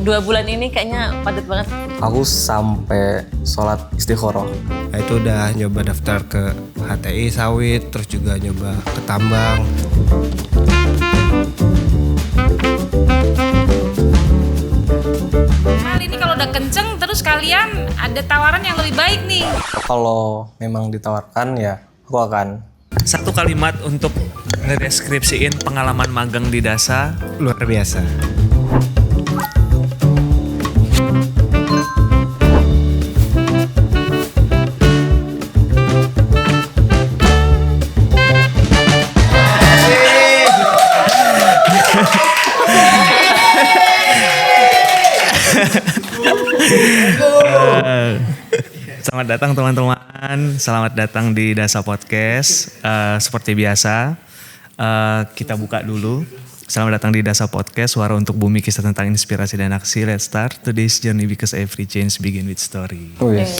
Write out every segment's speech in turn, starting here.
2 bulan ini kayaknya padat banget. Aku sampai sholat istikharah. Nah, itu udah nyoba daftar ke HTI Sawit, terus juga nyoba ke Tambang. Kali ini kalau udah kenceng, terus kalian ada tawaran yang lebih baik nih. Kalau memang ditawarkan ya aku akan. Satu kalimat untuk ngedeskripsiin pengalaman magang di DASA. Luar biasa. Selamat datang teman-teman, selamat datang di DASA Podcast. Seperti biasa, kita buka dulu. Selamat datang di DASA Podcast, suara untuk bumi, kisah tentang inspirasi dan aksi. Let's start today's journey because every change begin with story. Oh yes.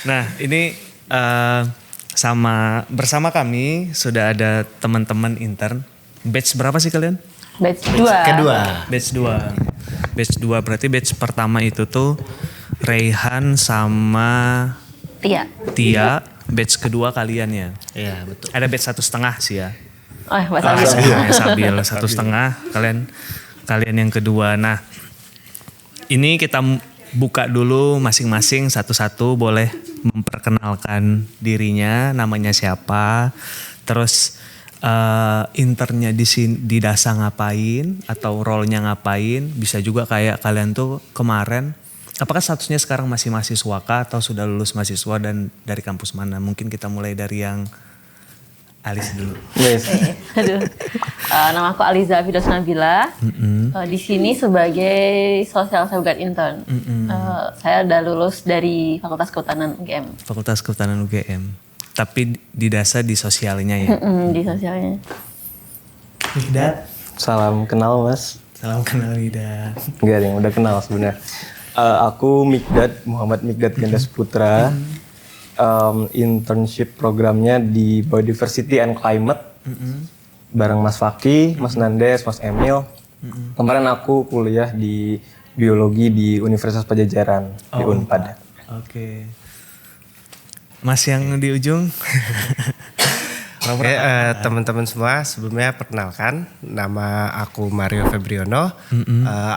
Nah ini bersama kami sudah ada teman-teman intern. Batch berapa sih kalian? Batch 2. Batch 2 berarti batch pertama itu tuh Raihan sama Tia. Batch kedua kalian ya? Iya betul. Ada batch 1,5 sih ya? Oh, Mas Sabil 1,5. Kalian yang kedua. Nah ini kita buka dulu masing-masing satu-satu, boleh memperkenalkan dirinya, namanya siapa, terus internnya di DASA ngapain atau role-nya ngapain. Bisa juga kayak kalian tuh kemarin, apakah statusnya sekarang masih mahasiswa kah atau sudah lulus mahasiswa dan dari kampus mana? Mungkin kita mulai dari yang Alis dulu. Yes. Aduh. Nama aku Aliza Fidos Nabila. Di sini sebagai social safeguard intern. Saya udah lulus dari Fakultas Kehutanan UGM. Fakultas Kehutanan UGM. Tapi di DASA di sosialnya ya? Di sosialnya. Mikdad. Salam kenal Mas. Salam kenal Ida. Enggak yang udah kenal sebenarnya. Aku Mikdad, Muhammad Mikdad Gandas Putra. Internship programnya di Biodiversity and Climate. Bareng Mas Faki, Mas Nandes, Mas Emil. Kemarin aku kuliah di biologi di Universitas Pajajaran di Unpad. Oke. Mas yang di ujung. Oke, teman-teman semua, sebelumnya perkenalkan, nama aku Mario Febriono.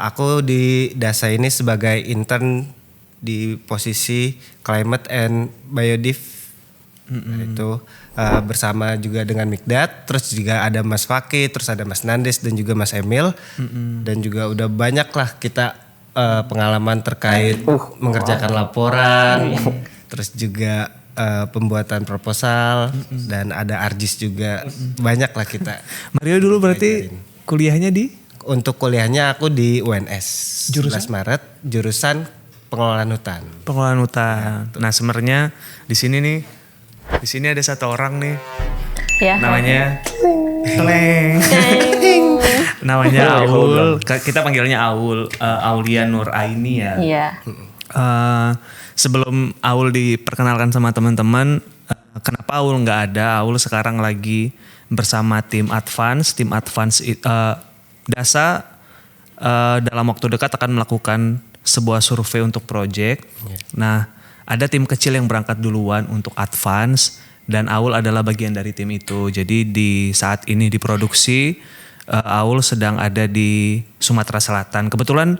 Aku di DASA ini sebagai intern di posisi Climate and Biodiv. Itu bersama juga dengan Mikdad, terus juga ada Mas Faki, terus ada Mas Nandes dan juga Mas Emil. Dan juga udah banyak lah kita pengalaman terkait mengerjakan laporan, terus juga pembuatan proposal, dan ada Arjis juga. Banyak lah kita. Mario dulu berarti kuliahnya di? Untuk kuliahnya aku di UNS. Jurusan? 11 Maret, jurusan pengelolaan hutan. Pengelolaan hutan. Nah sebenarnya di sini ada satu orang nih. Ya. Namanya Teleng. Namanya Aul. Kita panggilnya Aul. Aulia Nur Aini ya. Iya. Sebelum Aul diperkenalkan sama teman-teman, kenapa Aul nggak ada? Aul sekarang lagi bersama tim Advance. Tim Advance DASA dalam waktu dekat akan melakukan sebuah survei untuk project. Nah, ada tim kecil yang berangkat duluan untuk Advance dan Aul adalah bagian dari tim itu. Jadi di saat ini diproduksi, Aul sedang ada di Sumatera Selatan. Kebetulan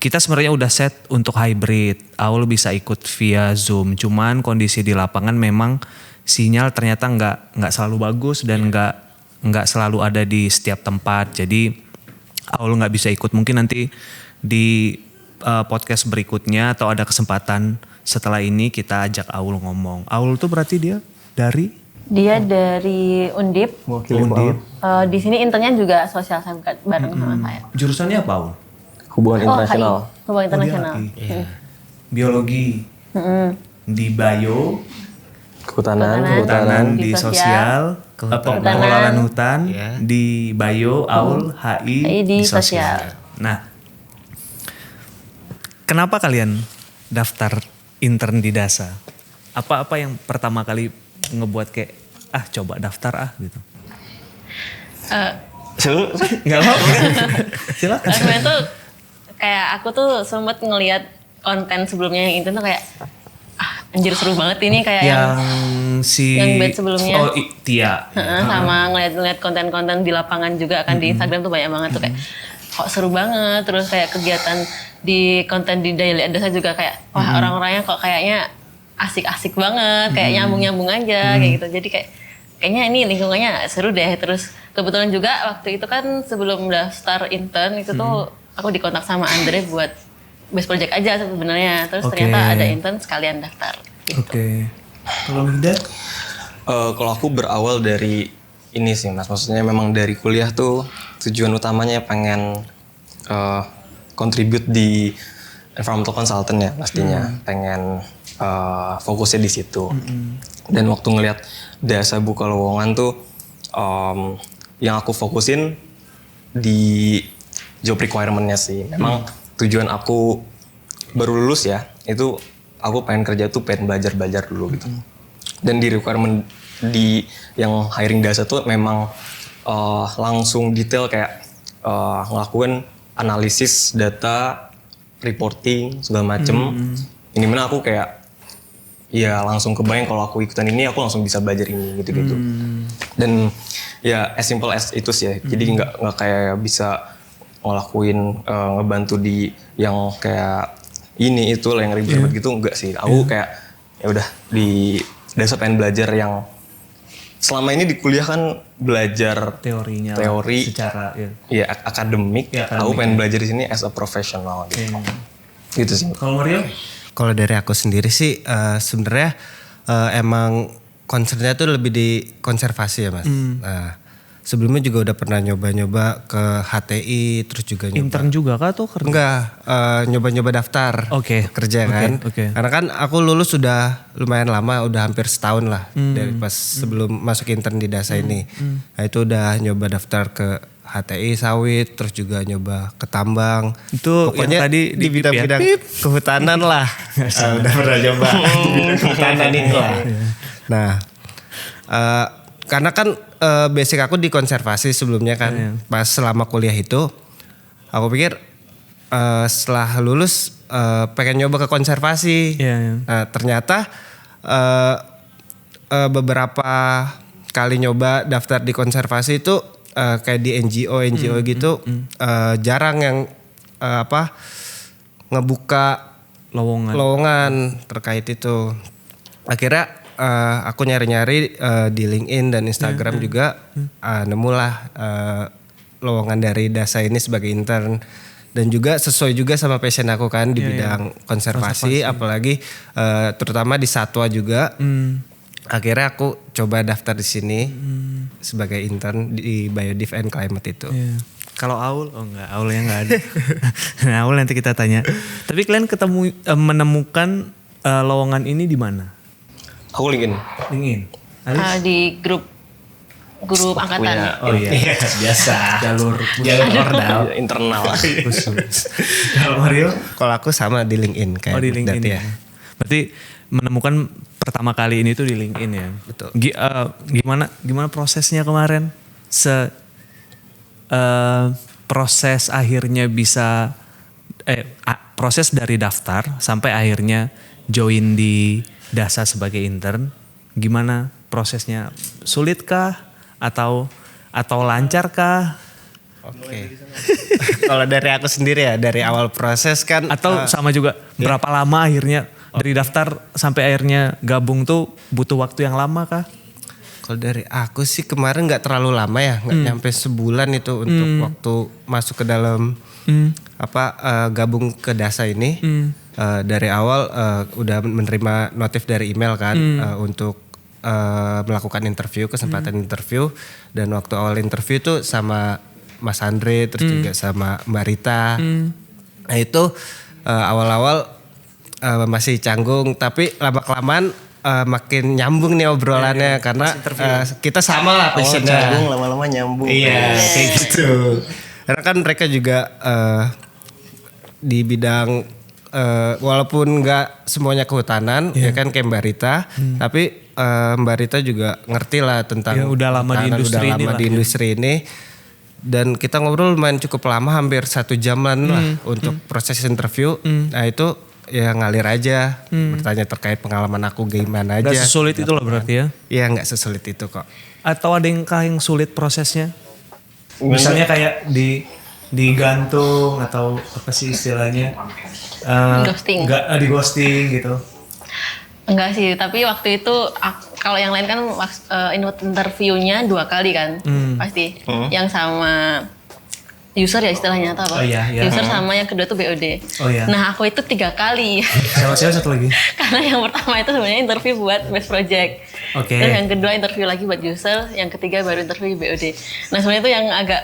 kita sebenarnya udah set untuk hybrid. Aul bisa ikut via Zoom. Cuman kondisi di lapangan memang sinyal ternyata nggak selalu bagus dan nggak selalu ada di setiap tempat. Jadi Aul nggak bisa ikut. Mungkin nanti di podcast berikutnya atau ada kesempatan setelah ini kita ajak Aul ngomong. Aul tuh berarti dia dari Undip. Undip. Di sini internnya juga social safeguard bareng sama saya. Jurusannya apa Aul? Hubungan internasional. HI. Hubungan internasional. Biologi. Di bio. Kehutanan. Di sosial. Pengelolaan hutan. Di bio. Aul. HI. Di sosial. Nah, kenapa kalian daftar intern di DASA? Apa yang pertama kali ngebuat kayak coba daftar gitu? Nggak apa-apa. Silakan. Kemarin tuh kayak aku tuh sempat ngelihat konten sebelumnya yang itu tuh kayak anjir seru banget ini kayak yang bed sebelumnya. Oh, Tia. Sama ngeliat konten-konten di lapangan juga kan di Instagram tuh banyak banget tuh kayak kok seru banget. Terus kayak kegiatan di konten di Daily Adasa juga kayak wah orang-orangnya kok kayaknya asik-asik banget, kayak nyambung-nyambung aja kayak gitu. Jadi kayaknya ini lingkungannya seru deh. Terus kebetulan juga waktu itu kan sebelum daftar intern itu tuh aku dikontak sama Andre buat best project aja sebenarnya. Terus ternyata ada intern sekalian daftar. Gitu. Oke. Kalau Mida? Kalau aku berawal dari ini sih Mas, maksudnya memang dari kuliah tuh tujuan utamanya pengen contribute di environmental consultant ya pastinya, pengen fokusnya di situ. Dan waktu ngelihat Dasa buka lowongan tuh yang aku fokusin di job requirement-nya sih. Memang tujuan aku baru lulus ya, itu aku pengen kerja tuh pengen belajar dulu gitu. Dan di requirement di yang hiring Dasa tuh memang langsung detail kayak ngelakuin analisis data, reporting segala macem. Ini mana aku kayak ya langsung kebayang kalau aku ikutan ini aku langsung bisa belajar ini gitu-gitu. Dan ya as simple as itu sih ya. Jadi nggak kayak bisa ngelakuin ngebantu di yang kayak ini itu lah yang ribet gitu enggak sih. Aku kayak ya udah di Dasa pengen belajar yang selama ini di kuliah kan belajar teori secara ya akademik. Aku pengen belajar di sini as a professional gitu. Gitu sih. Kalau Mario? Kalau dari aku sendiri sih sebenarnya emang concernnya tuh lebih di konservasi ya Mas. Nah, sebelumnya juga udah pernah nyoba-nyoba ke HTI, terus juga nyoba. Intern juga kah tuh kerja? Enggak, nyoba-nyoba daftar kerja kan. Karena kan aku lulus sudah lumayan lama, udah hampir setahun lah dari pas sebelum masuk intern di Dasa ini. Nah itu udah nyoba daftar ke HTI sawit, terus juga nyoba ke tambang. Itu pokoknya yang tadi di bidang-bidang kehutanan lah. Udah pernah nyoba di bidang kehutanan itu lah. Nah, karena kan basic aku di konservasi sebelumnya kan. Pas selama kuliah itu, aku pikir setelah lulus pengen nyoba ke konservasi. Nah, ternyata beberapa kali nyoba daftar di konservasi itu kayak di NGO gitu jarang yang ngebuka lowongan terkait itu. Akhirnya aku nyari-nyari di LinkedIn dan Instagram juga nemulah lowongan dari Dasa ini sebagai intern. Dan juga sesuai juga sama passion aku kan di bidang konservasi. Apalagi terutama di satwa juga. Akhirnya aku coba daftar di sini sebagai intern di Biodiv and Climate itu. Kalau Aul, Aulnya nggak ada. Nah, Aul nanti kita tanya. Tapi kalian menemukan lowongan ini di mana? Aku LinkedIn. Di grup angkatan. Oh iya, biasa. Jalur ordal internal. Kalau Mario? Kalau aku sama di LinkedIn kayak. Oh di LinkedIn ya. Berarti menemukan pertama kali ini tuh di LinkedIn ya. Betul. Gimana prosesnya kemarin? Proses akhirnya bisa proses dari daftar sampai akhirnya join di Dasa sebagai intern. Gimana prosesnya? Sulitkah atau lancarkah? Oke. Kalau dari aku sendiri ya, dari awal proses kan atau sama juga berapa lama akhirnya dari daftar sampai akhirnya gabung tuh butuh waktu yang lama kah? Kalau dari aku sih kemarin nggak terlalu lama ya, nggak nyampe sebulan itu untuk waktu masuk ke dalam gabung ke Dasa ini. Dari awal udah menerima notif dari email kan untuk melakukan interview, kesempatan interview. Dan waktu awal interview tuh sama Mas Andre terus juga sama Mbak Rita. Nah itu awal-awal masih canggung, tapi lama-kelamaan makin nyambung nih obrolannya karena kita sama lah passionnya. Canggung lama-lama nyambung. Iya, kayak gitu. Karena kan mereka juga di bidang walaupun nggak semuanya kehutanan ya kan kayak Mbak Rita, tapi Mbak Rita juga ngerti lah tentang Ya, udah lama di pertahanan, industri udah ini lama lah, di ya. industri ini. Dan kita ngobrol lumayan cukup lama, hampir 1 jaman lah untuk proses interview. Nah itu ya ngalir aja, bertanya terkait pengalaman aku gimana aja. Gak sesulit itu loh berarti ya? Iya nggak sesulit itu kok. Atau ada yang sulit prosesnya? Misalnya kayak digantung atau apa sih istilahnya? Ghosting. Di ghosting gitu. Enggak sih, tapi waktu itu kalau yang lain kan interviewnya 2 kali kan, pasti. Yang sama user ya istilahnya atau apa? Oh, iya, iya. User sama yang kedua tuh BOD. Oh, iya. Nah aku itu 3 kali. Siapa satu lagi? Karena yang pertama itu sebenarnya interview buat best project. Oke. Terus yang kedua interview lagi buat user, yang ketiga baru interview BOD. Nah sebenarnya itu yang agak,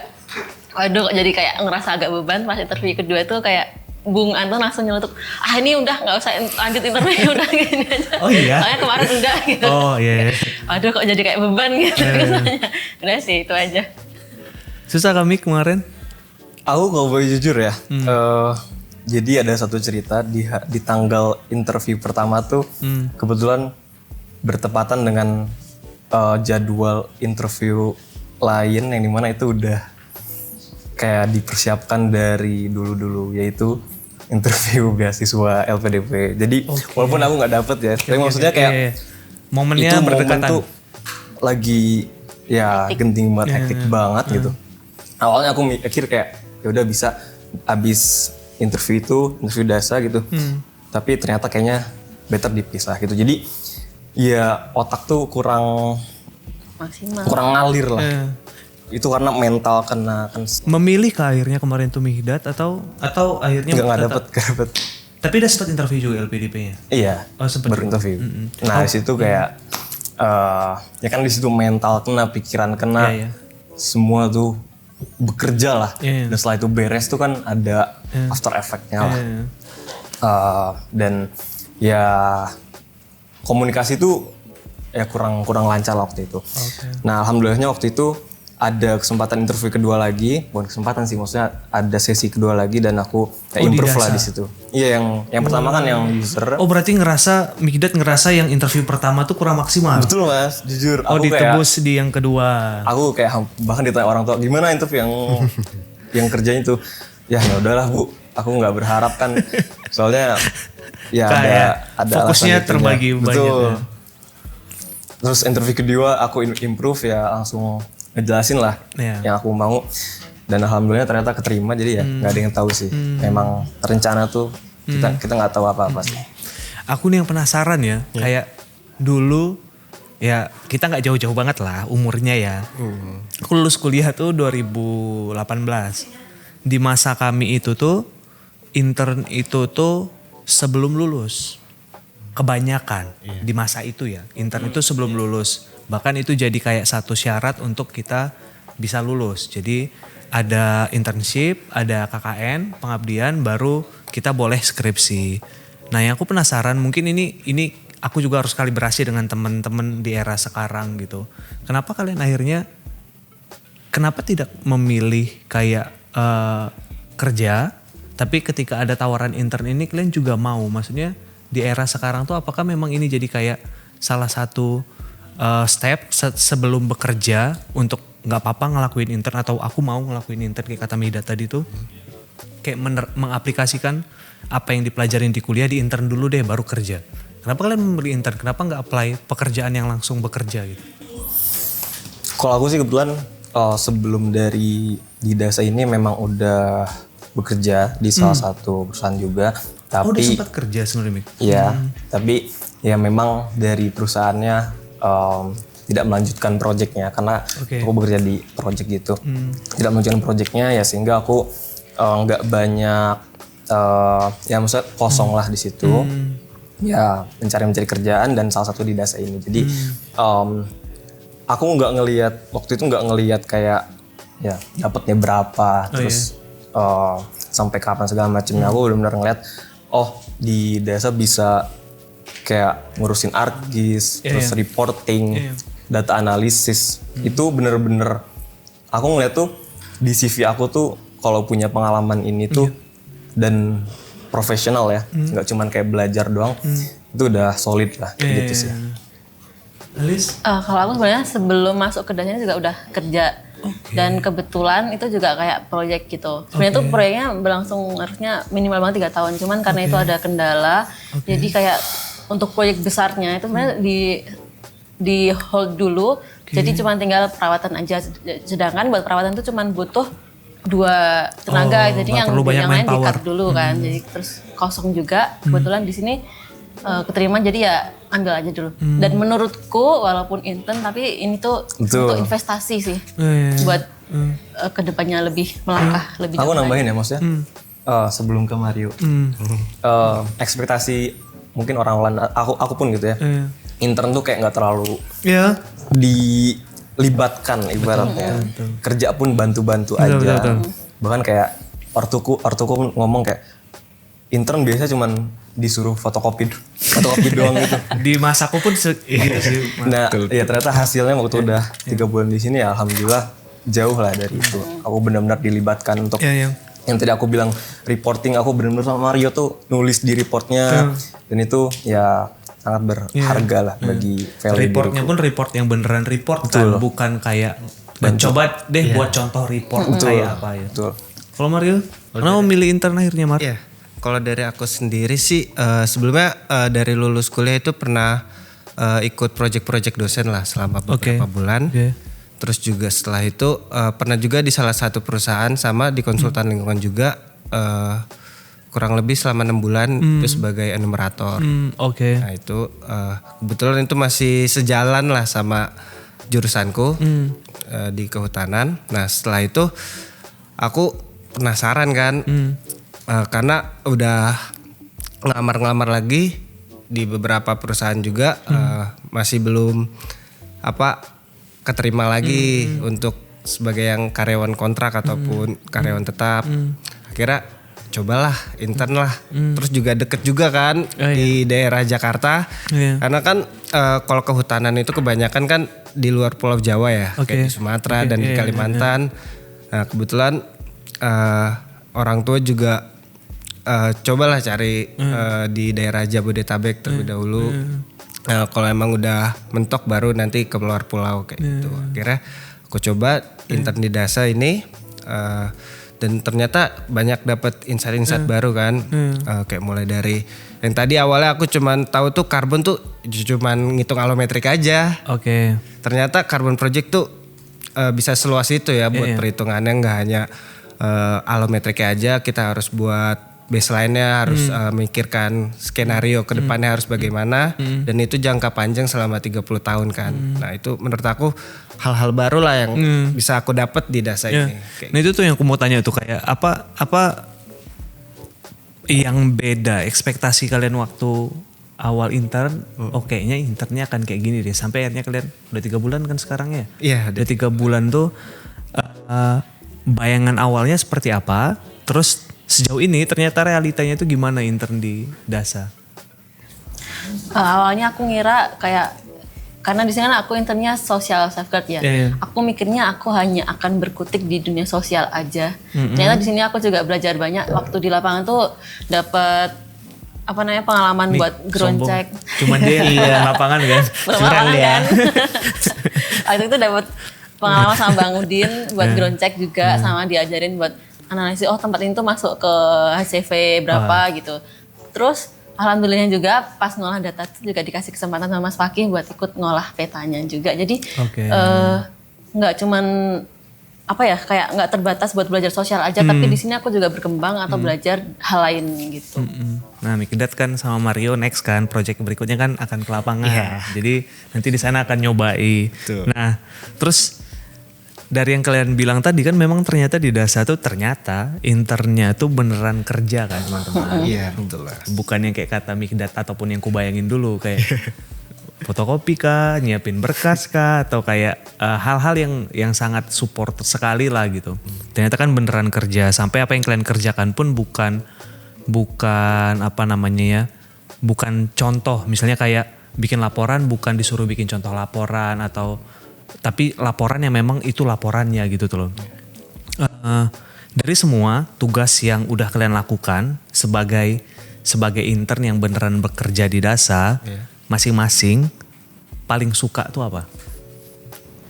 waduh kok jadi kayak ngerasa agak beban pas interview kedua itu kayak Bung Anton langsung nyeletuk, ini udah nggak usah lanjut interview, udah gini aja. Oh iya? Soalnya kemarin udah gitu. Oh iya. Waduh kok jadi kayak beban gitu rasanya. Udah sih itu aja. Susah kami kemarin? Aku kalau boleh jujur ya, jadi ada satu cerita di tanggal interview pertama tuh kebetulan bertepatan dengan jadwal interview lain yang dimana itu udah kayak dipersiapkan dari dulu-dulu, yaitu interview beasiswa LPDP. Jadi walaupun aku nggak dapet ya, tapi maksudnya kayak momennya itu berdekatan. momen tuh lagi ya genting banget, hektik banget gitu. Awalnya aku mikir kayak ya udah bisa abis interview dasa gitu. Tapi ternyata kayaknya better dipisah gitu. Jadi ya otak tuh kurang Maksimal. ngalir lah. Itu karena mental kena Memilih ke akhirnya kemarin tuh Mihdat atau akhirnya nggak tetap- dapet. Tapi udah sempat interview juga LPDP-nya. Iya. Oh, sempet baru interview. Nah di situ kayak ya kan di situ mental kena, pikiran kena, Iya, iya. semua tuh bekerja lah. Iya, iya. Dan setelah itu beres tuh kan ada after effect-nya lah. Iya. Dan ya komunikasi tuh ya kurang lancar lah waktu itu. Nah alhamdulillahnya waktu itu ada kesempatan interview kedua lagi, bukan kesempatan sih, maksudnya ada sesi kedua lagi dan aku ya improve lah di situ. Iya yang pertama kan yang user. Oh berarti Mihdat ngerasa yang interview pertama tuh kurang maksimal. Betul mas, jujur. Oh Aku kayak, ditebus di yang kedua. aku kayak bahkan ditanya orang tua gimana interview yang kerjanya itu. Ya udahlah bu, aku nggak berharap kan. Soalnya ya ada fokusnya alasan terbagi itunya. banyak. Betul. Ya. Terus interview kedua aku improve ya langsung ngejelasin lah yang aku mau, dan alhamdulillah ternyata keterima. Jadi ya nggak ada yang tahu sih. Memang rencana tuh kita nggak tahu apa-apa sih. Aku nih yang penasaran ya, kayak dulu ya kita nggak jauh-jauh banget lah umurnya ya. Aku lulus kuliah tuh 2018. Di masa kami itu tuh intern itu tuh sebelum lulus. Kebanyakan di masa itu ya, intern itu sebelum lulus. Bahkan itu jadi kayak satu syarat untuk kita bisa lulus. Jadi ada internship, ada KKN, pengabdian, baru kita boleh skripsi. Nah yang aku penasaran, mungkin ini aku juga harus kalibrasi dengan teman-teman di era sekarang gitu. Kenapa kalian akhirnya, kenapa tidak memilih kayak kerja, tapi ketika ada tawaran intern ini kalian juga mau? Maksudnya di era sekarang tuh apakah memang ini jadi kayak salah satu step sebelum bekerja untuk nggak apa-apa ngelakuin intern, atau aku mau ngelakuin intern kayak kata Mihdat tadi tuh, kayak mengaplikasikan apa yang dipelajarin di kuliah di intern dulu deh baru kerja. Kenapa kalian memilih intern? Kenapa nggak apply pekerjaan yang langsung bekerja gitu? Kalau aku sih kebetulan sebelum di Dasa ini memang udah bekerja di salah satu perusahaan juga. Tapi, udah sempat kerja sebenarnya Mik? Iya, tapi ya memang dari perusahaannya tidak melanjutkan proyeknya karena aku bekerja di proyek gitu. Tidak melanjutkan proyeknya ya sehingga aku nggak banyak ya maksudnya kosong lah di situ. Ya mencari kerjaan dan salah satu di Dasa ini. Jadi aku nggak ngelihat waktu itu kayak ya dapatnya berapa terus sampai kapan segala macamnya. Aku benar-benar ngelihat di Dasa bisa kayak ngurusin ArcGIS, terus reporting, data analisis. Itu bener-bener aku ngeliat tuh di CV aku tuh kalau punya pengalaman ini tuh dan profesional ya, nggak cuman kayak belajar doang, itu udah solid lah gitu sih. Alis? Kalau aku sebenarnya sebelum masuk ke dasarnya juga udah kerja. Dan kebetulan itu juga kayak proyek gitu. Sebenarnya tuh proyeknya berlangsung harusnya minimal banget 3 tahun. Cuman karena itu ada kendala, jadi kayak untuk proyek besarnya itu sebenarnya di hold dulu. Jadi cuma tinggal perawatan aja. Sedangkan buat perawatan itu cuma butuh 2 tenaga. Jadi yang lain di-cut dulu kan. Jadi terus kosong juga. Kebetulan di sini keterima, jadi ya ambil aja dulu. Dan menurutku walaupun intern tapi ini tuh untuk investasi sih. Buat kedepannya lebih melangkah lebih jauh. Aku nambahin ya maksudnya. Sebelum ke Mario. Ekspektasi mungkin orang lain, aku pun gitu ya. Intern tuh kayak nggak terlalu dilibatkan ibaratnya. Kerja pun bantu-bantu aja. Betul. Bahkan kayak ortuku ngomong kayak intern biasa cuman disuruh fotokopi doang gitu. Di masaku pun gitu sih. Nah, ya ternyata hasilnya waktu udah 3 bulan di sini ya alhamdulillah jauh lah dari itu. Aku benar-benar dilibatkan untuk yang tadi aku bilang reporting, aku benar-benar sama Mario tuh nulis di reportnya dan itu ya sangat berharga lah bagi value reportnya pun report yang beneran report kan, bukan kayak coba deh buat contoh report kayak apa ya. Betul. Kalau Mario, kenapa milih intern akhirnya Mario? Iya. Kalau dari aku sendiri sih sebelumnya dari lulus kuliah itu pernah ikut project-project dosen lah selama beberapa bulan. Terus juga setelah itu pernah juga di salah satu perusahaan sama di konsultan lingkungan juga kurang lebih selama 6 bulan itu sebagai enumerator. Nah itu kebetulan itu masih sejalan lah sama jurusanku di kehutanan. Nah setelah itu aku penasaran kan. Karena udah ngelamar lagi di beberapa perusahaan juga masih belum keterima lagi untuk sebagai yang karyawan kontrak ataupun karyawan tetap. Akhirnya cobalah intern lah. Terus juga deket juga kan di daerah Jakarta. Karena kan kalau kehutanan itu kebanyakan kan di luar Pulau Jawa ya, kayak di Sumatera dan di Kalimantan. Nah kebetulan orang tua juga cobalah cari di daerah Jabodetabek terlebih dahulu. Kalau emang udah mentok baru nanti ke luar pulau kayak gitu. Akhirnya aku coba intern di DASA ini dan ternyata banyak dapat insight-insight baru kan. Kayak mulai dari yang tadi awalnya aku cuman tahu tuh karbon tuh cuman ngitung alometrik aja. Ternyata carbon project tuh bisa seluas itu ya buat perhitungannya, nggak hanya alometriknya aja, kita harus buat baseline-nya, harus mikirkan skenario ke depannya harus bagaimana, dan itu jangka panjang selama 30 tahun kan. Nah itu menurut aku hal-hal baru lah yang bisa aku dapat di DASA ini. Nah itu tuh yang aku mau tanya tuh, kayak apa yang beda ekspektasi kalian waktu awal intern? Kayaknya internnya akan kayak gini deh, sampai akhirnya kalian udah 3 bulan kan sekarang ya? Iya. Udah 3 bulan tuh bayangan awalnya seperti apa? Terus sejauh ini ternyata realitanya itu gimana intern di DASA? Awalnya aku ngira kayak, karena di sini kan aku internnya social safeguard ya. Aku mikirnya aku hanya akan berkutik di dunia sosial aja. Ternyata di sini aku juga belajar banyak. Waktu di lapangan tuh dapat pengalaman buat ground check. Cuma dia yang lapangan kan. Curang dia. Waktu itu dapat pengalaman sama Bang Udin buat ground check juga, sama diajarin buat analisis tempat ini tuh masuk ke HCV berapa gitu. Terus alhamdulillahnya juga pas ngolah data itu juga dikasih kesempatan sama Mas Fakih buat ikut ngolah petanya juga. Jadi nggak cuman kayak nggak terbatas buat belajar sosial aja, tapi di sini aku juga berkembang atau belajar hal lain gitu. Nah Mikdad kan sama Mario next kan project berikutnya kan akan ke lapangan. Jadi nanti di sana akan nyobai. Nah terus dari yang kalian bilang tadi kan memang ternyata di DASA tuh ternyata internnya tuh beneran kerja kan teman-teman. Iya betul lah. Bukan yang kayak kata Mikdad ataupun yang kubayangin dulu kayak fotokopi kah, nyiapin berkas kah, atau kayak hal-hal yang sangat support sekali lah gitu. Ternyata kan beneran kerja, sampai apa yang kalian kerjakan pun bukan bukan contoh. Misalnya kayak bikin laporan bukan disuruh bikin contoh laporan tapi laporan yang memang itu laporannya gitu tuh loh. Dari semua tugas yang udah kalian lakukan sebagai intern yang beneran bekerja di DASA, masing-masing paling suka tuh apa?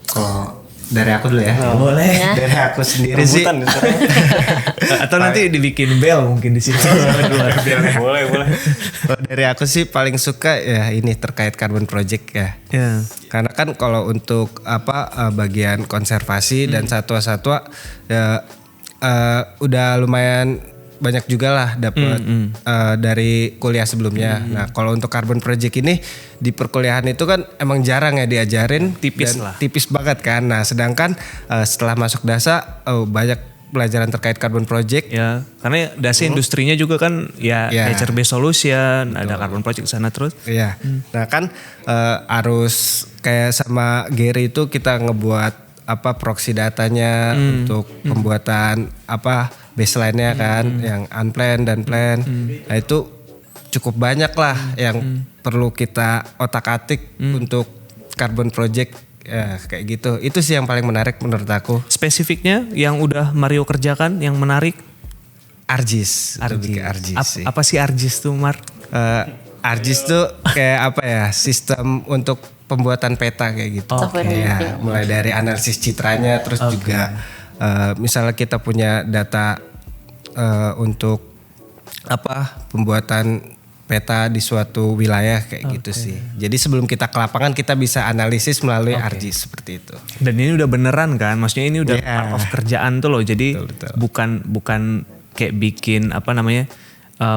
Kalau dari aku dulu ya. Boleh. Dari aku sendiri sih. Rebutan gitu. Atau nanti dibikin bel mungkin di sini. Boleh. Kalau dari aku sih paling suka ya ini terkait carbon project ya. Ya. Karena kan kalau untuk bagian konservasi dan satwa-satwa ya udah lumayan banyak juga lah dapat dari kuliah sebelumnya. Nah, kalau untuk carbon project ini di perkuliahan itu kan emang jarang ya diajarin, Tipis dan lah. tipis banget kan. Nah, sedangkan setelah masuk DASA banyak pelajaran terkait carbon project. Ya, karena dasi industrinya juga kan ya, Ya. nature based solution, ada carbon project sana terus. Iya. Nah kan harus kayak sama Gary itu kita ngebuat proxy datanya untuk pembuatan baseline-nya kan yang unplanned dan planned. Nah itu cukup banyak lah yang perlu kita otak-atik untuk carbon project ya kayak gitu. Itu sih yang paling menarik menurut aku. Spesifiknya yang udah Mario kerjakan yang menarik ARGIS. Lebih ke ARGIS sih. Apa sih ARGIS tuh Mar? ARGIS tuh kayak sistem untuk pembuatan peta kayak gitu. Software Ya, mapping. mulai dari analisis citranya, terus juga misalnya kita punya data untuk pembuatan peta di suatu wilayah kayak gitu sih. Jadi sebelum kita ke lapangan kita bisa analisis melalui ARGIS seperti itu. Dan ini udah beneran kan? Maksudnya ini udah Iya. part of kerjaan tuh loh. Jadi Betul. bukan kayak bikin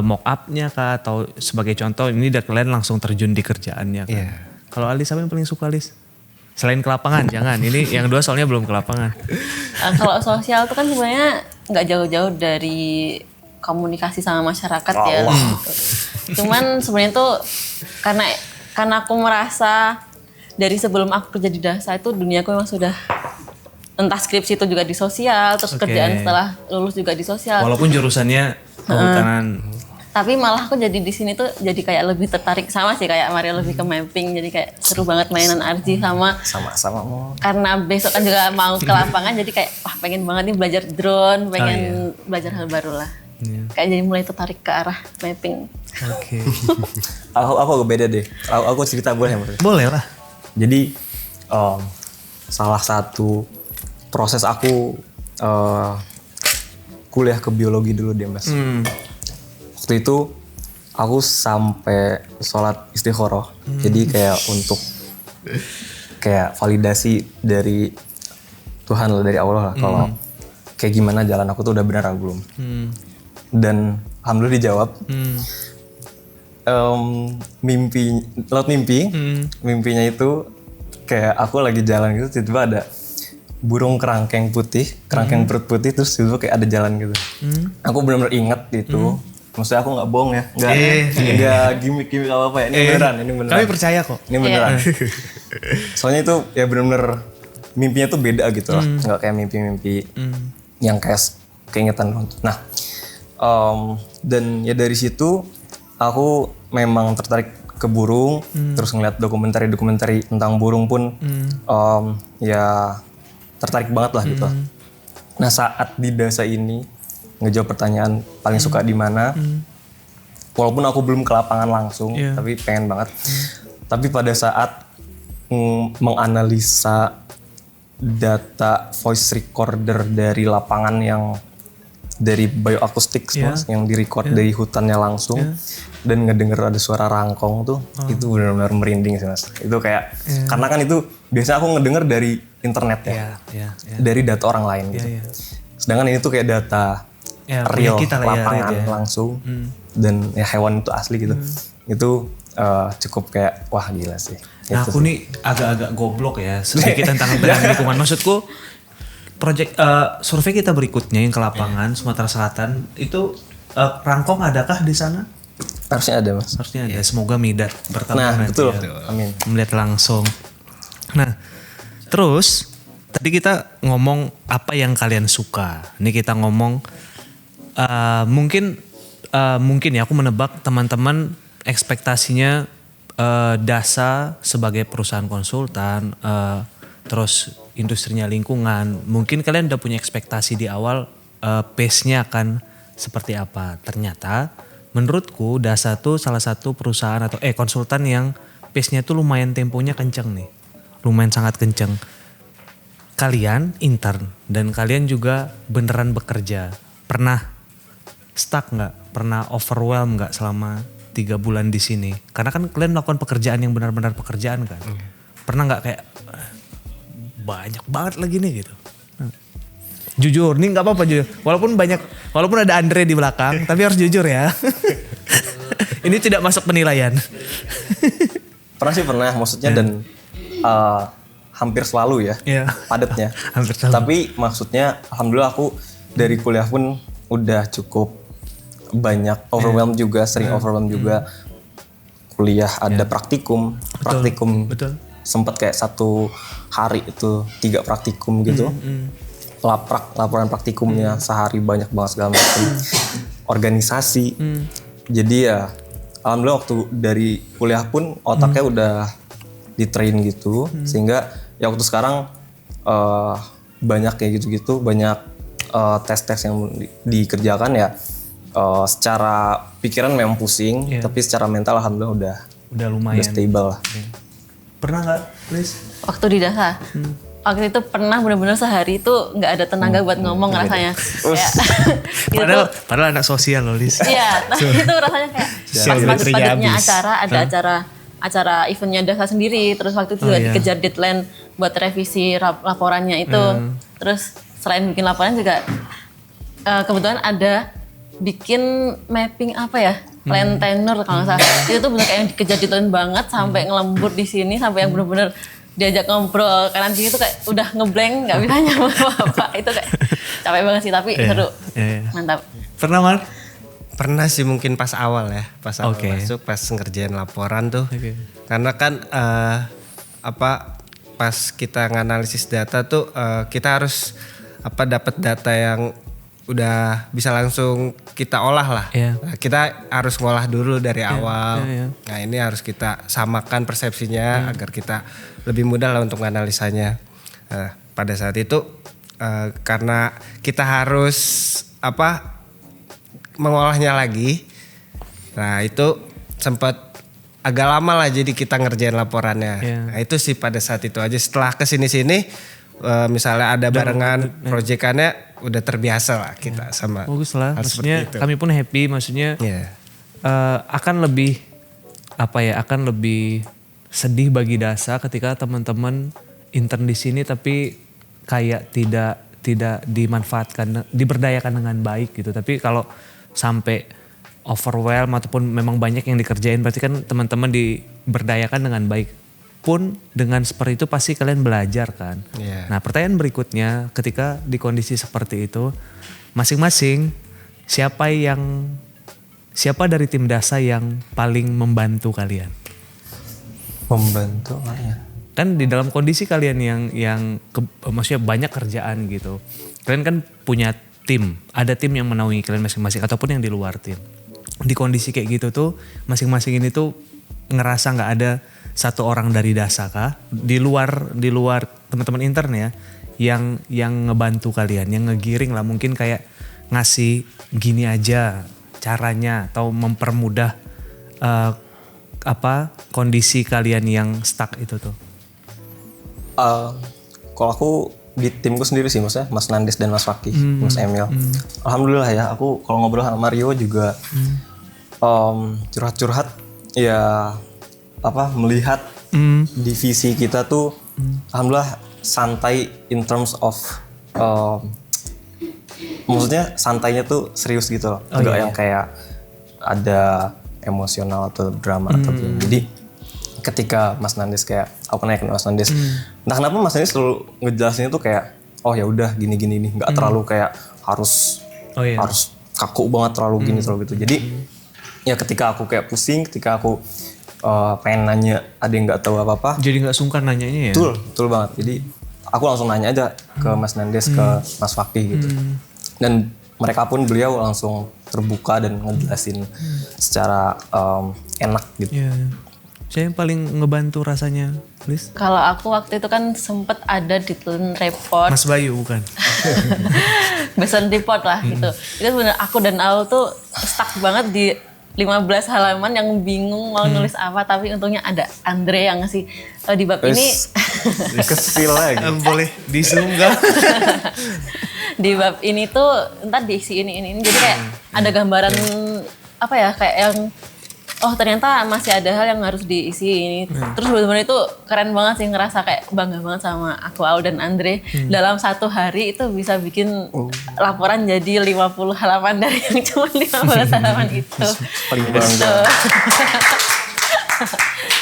mock up-nya kah atau sebagai contoh ini udah kalian langsung terjun di kerjaannya kan. Iya. Kalau Alis apa yang paling suka Alis? Selain ke lapangan, jangan. Ini yang dua soalnya belum ke lapangan. Kalau sosial itu kan sebenarnya nggak jauh-jauh dari komunikasi sama masyarakat ya. Gitu. Cuman sebenarnya tuh karena aku merasa dari sebelum aku kerja di DASA itu duniaku memang sudah entah skripsi itu juga di sosial, terus Oke. kerjaan setelah lulus juga di sosial. Walaupun jurusannya kehutanan. Tapi malah aku jadi di sini tuh jadi kayak lebih tertarik sama sih kayak Mario lebih ke mapping, jadi kayak seru banget mainan RG Sama-sama mau. karena besok kan juga mau ke lapangan jadi kayak wah pengen banget nih belajar drone, pengen belajar hal baru lah. Kayak jadi mulai tertarik ke arah mapping. Oke. Aku agak beda deh. Aku cerita boleh Mas? Boleh lah. Jadi salah satu proses aku kuliah ke biologi dulu deh Mas. Waktu itu aku sampai sholat istikharah. Jadi kayak untuk kayak validasi dari Tuhan lah, dari Allah lah. Kalau kayak gimana jalan aku tuh udah benar atau belum. Dan alhamdulillah dijawab. Mimpinya itu kayak aku lagi jalan gitu tiba-tiba ada burung kerangkeng putih, kerangkeng perut putih terus tiba-tiba kayak ada jalan gitu. Aku benar-benar inget itu. Maksudnya aku nggak bohong ya, nggak gimmick-gimmick apa ya. Ini beneran. Kami percaya kok. Ini beneran. Soalnya itu ya bener-bener mimpinya tuh beda gitu lah. Nggak kayak mimpi-mimpi yang kayak keingetan. Nah, dan ya dari situ aku memang tertarik ke burung. Terus ngeliat dokumentari tentang burung pun ya tertarik banget lah gitu. Nah saat di DASA ini ngejawab pertanyaan paling suka di mana. Walaupun aku belum ke lapangan langsung, tapi pengen banget. Tapi pada saat menganalisa data voice recorder dari lapangan yang dari bioakustik yang direcord dari hutannya langsung dan ngedenger ada suara rangkong tuh itu benar-benar merinding sih Mas. Itu kayak karena kan itu biasanya aku ngedenger dari internet ya. Dari data orang lain gitu. Sedangkan ini tuh kayak data real lapangan langsung dan ya hewan itu asli gitu. Itu cukup kayak wah gila sih. Nah aku nih agak-agak goblok ya sedikit tentang lingkungan. Maksudku project survei kita berikutnya yang ke lapangan Sumatera Selatan itu rangkong adakah di sana? Harusnya ada Mas. Harusnya ada. Semoga Midat bertemu Nah nanti betul. ya. Amin. Melihat langsung. Nah terus tadi kita ngomong apa yang kalian suka. Ini kita ngomong mungkin ya aku menebak teman-teman ekspektasinya DASA sebagai perusahaan konsultan, terus industrinya lingkungan. Mungkin kalian udah punya ekspektasi di awal pace-nya akan seperti apa. Ternyata menurutku DASA tuh salah satu perusahaan atau konsultan yang pace-nya tuh lumayan temponya kenceng nih. Lumayan sangat kenceng. Kalian intern dan kalian juga beneran bekerja. Pernah stuck nggak? Pernah overwhelm nggak selama 3 bulan di sini? Karena kan kalian melakukan pekerjaan yang benar-benar pekerjaan kan. Pernah nggak kayak banyak banget lagi nih gitu? Jujur, nih nggak apa-apa jujur. Walaupun ada Andre di belakang, tapi harus jujur ya. Ini tidak masuk penilaian. Pernah, maksudnya dan hampir selalu ya Iya. padatnya. Hampir selalu. Tapi maksudnya alhamdulillah aku dari kuliah pun udah cukup banyak overwhelm juga, sering overwhelm juga. Kuliah ada praktikum Betul. sempat kayak 1 hari itu 3 praktikum gitu. Laporan praktikumnya sehari banyak banget segala macam. Organisasi. Jadi ya alhamdulillah waktu dari kuliah pun otaknya udah di-train gitu sehingga ya waktu sekarang banyak kayak gitu-gitu, banyak tes-tes yang dikerjakan ya secara pikiran memang pusing, tapi secara mental alhamdulillah Udah udah lumayan. stable lah. Pernah nggak, Liz? Waktu di Dasa, waktu itu pernah benar-benar sehari itu nggak ada tenaga buat ngomong rasanya. Kayak, Padahal anak sosial loh, Liz. iya, nah itu rasanya kayak pas padatnya acara, ada acara eventnya Dasa sendiri, terus waktu itu juga dikejar deadline buat revisi laporannya itu. Terus selain bikin laporan juga kebetulan ada bikin mapping apa ya, plan tenure kalau nggak salah. Itu tuh bener kayak yang dikejar deadline banget sampai ngelembur di sini, sampai yang bener-bener diajak ngobrol kanan sini tuh kayak udah ngeblank, nggak bisa nyampe apa-apa. Itu kayak capek banget sih, tapi seru. Mantap. Pernah, Mar? Pernah sih mungkin pas awal ya, pas awal masuk, pas ngerjain laporan tuh. Karena kan pas kita nganalisis data tuh kita harus dapat data yang udah bisa langsung kita olah lah. Nah, kita harus ngolah dulu dari awal. Nah ini harus kita samakan persepsinya agar kita lebih mudah lah untuk menganalisanya. Pada saat itu karena kita harus mengolahnya lagi. Nah itu sempat agak lama lah jadi kita ngerjain laporannya. Nah itu sih pada saat itu aja. Setelah kesini-sini misalnya ada barengan proyekannya udah terbiasa lah kita sama. Bagus lah, maksudnya kami pun happy, maksudnya akan lebih akan lebih sedih bagi Dasa ketika teman-teman intern di sini tapi kayak tidak dimanfaatkan, diberdayakan dengan baik gitu. Tapi kalau sampai overwhelm ataupun memang banyak yang dikerjain, berarti kan teman-teman diberdayakan dengan baik. Pun dengan seperti itu pasti kalian belajar kan. Nah pertanyaan berikutnya, ketika di kondisi seperti itu, masing-masing siapa dari tim Dasa yang paling membantu kalian? Membantu lah ya. Kan di dalam kondisi kalian yang maksudnya banyak kerjaan gitu. Kalian kan punya tim, ada tim yang menaungi kalian masing-masing ataupun yang di luar tim. Di kondisi kayak gitu tuh masing-masing ini tuh ngerasa nggak ada satu orang dari Dasa kah di luar teman-teman intern ya yang ngebantu kalian, yang ngegiring lah, mungkin kayak ngasih gini aja caranya atau mempermudah kondisi kalian yang stuck itu tuh. Kalau aku di timku sendiri sih, maksudnya Mas Nandes dan Mas Fakih, Mas Emil. Alhamdulillah ya, aku kalau ngobrol sama Mario juga curhat-curhat ya melihat divisi kita tuh alhamdulillah santai in terms of maksudnya santainya tuh serius gitu loh. Enggak yang kayak ada emosional atau drama atau gitu. Jadi ketika Mas Nandes kayak aku nanya ke Mas Nandes, nah kenapa Mas Nandes selalu ngejelasinnya tuh kayak oh ya udah gini nih, nggak terlalu kayak harus kaku banget terlalu gini terlalu gitu. Jadi ya ketika aku kayak pusing, ketika aku pengen nanya ada yang nggak tahu apa-apa. Jadi nggak sungkan nanyanya ya? Betul banget. Jadi aku langsung nanya aja ke Mas Nandes, ke Mas Fakih gitu. Dan mereka pun beliau langsung terbuka dan ngejelasin secara enak gitu. Saya yang paling ngebantu rasanya, Liz? Kalau aku waktu itu kan sempet ada deadline report. Mas Bayu bukan? Deadline report lah gitu. Itu sebenarnya aku dan Aul tuh stuck banget di 15 halaman yang bingung mau nulis apa, tapi untungnya ada Andre yang ngasih di bab ini. Kesil lagi. Boleh di zoom nggak? Di bab ini tuh ntar diisi ini. Jadi kayak ada gambaran apa ya, kayak yang ternyata masih ada hal yang harus diisi ini. Terus benar-benar itu keren banget sih, ngerasa kayak bangga banget sama aku, Au dan Andre. Dalam 1 hari itu bisa bikin laporan jadi 50 halaman dari yang cuma 15 halaman itu. Paling bangga.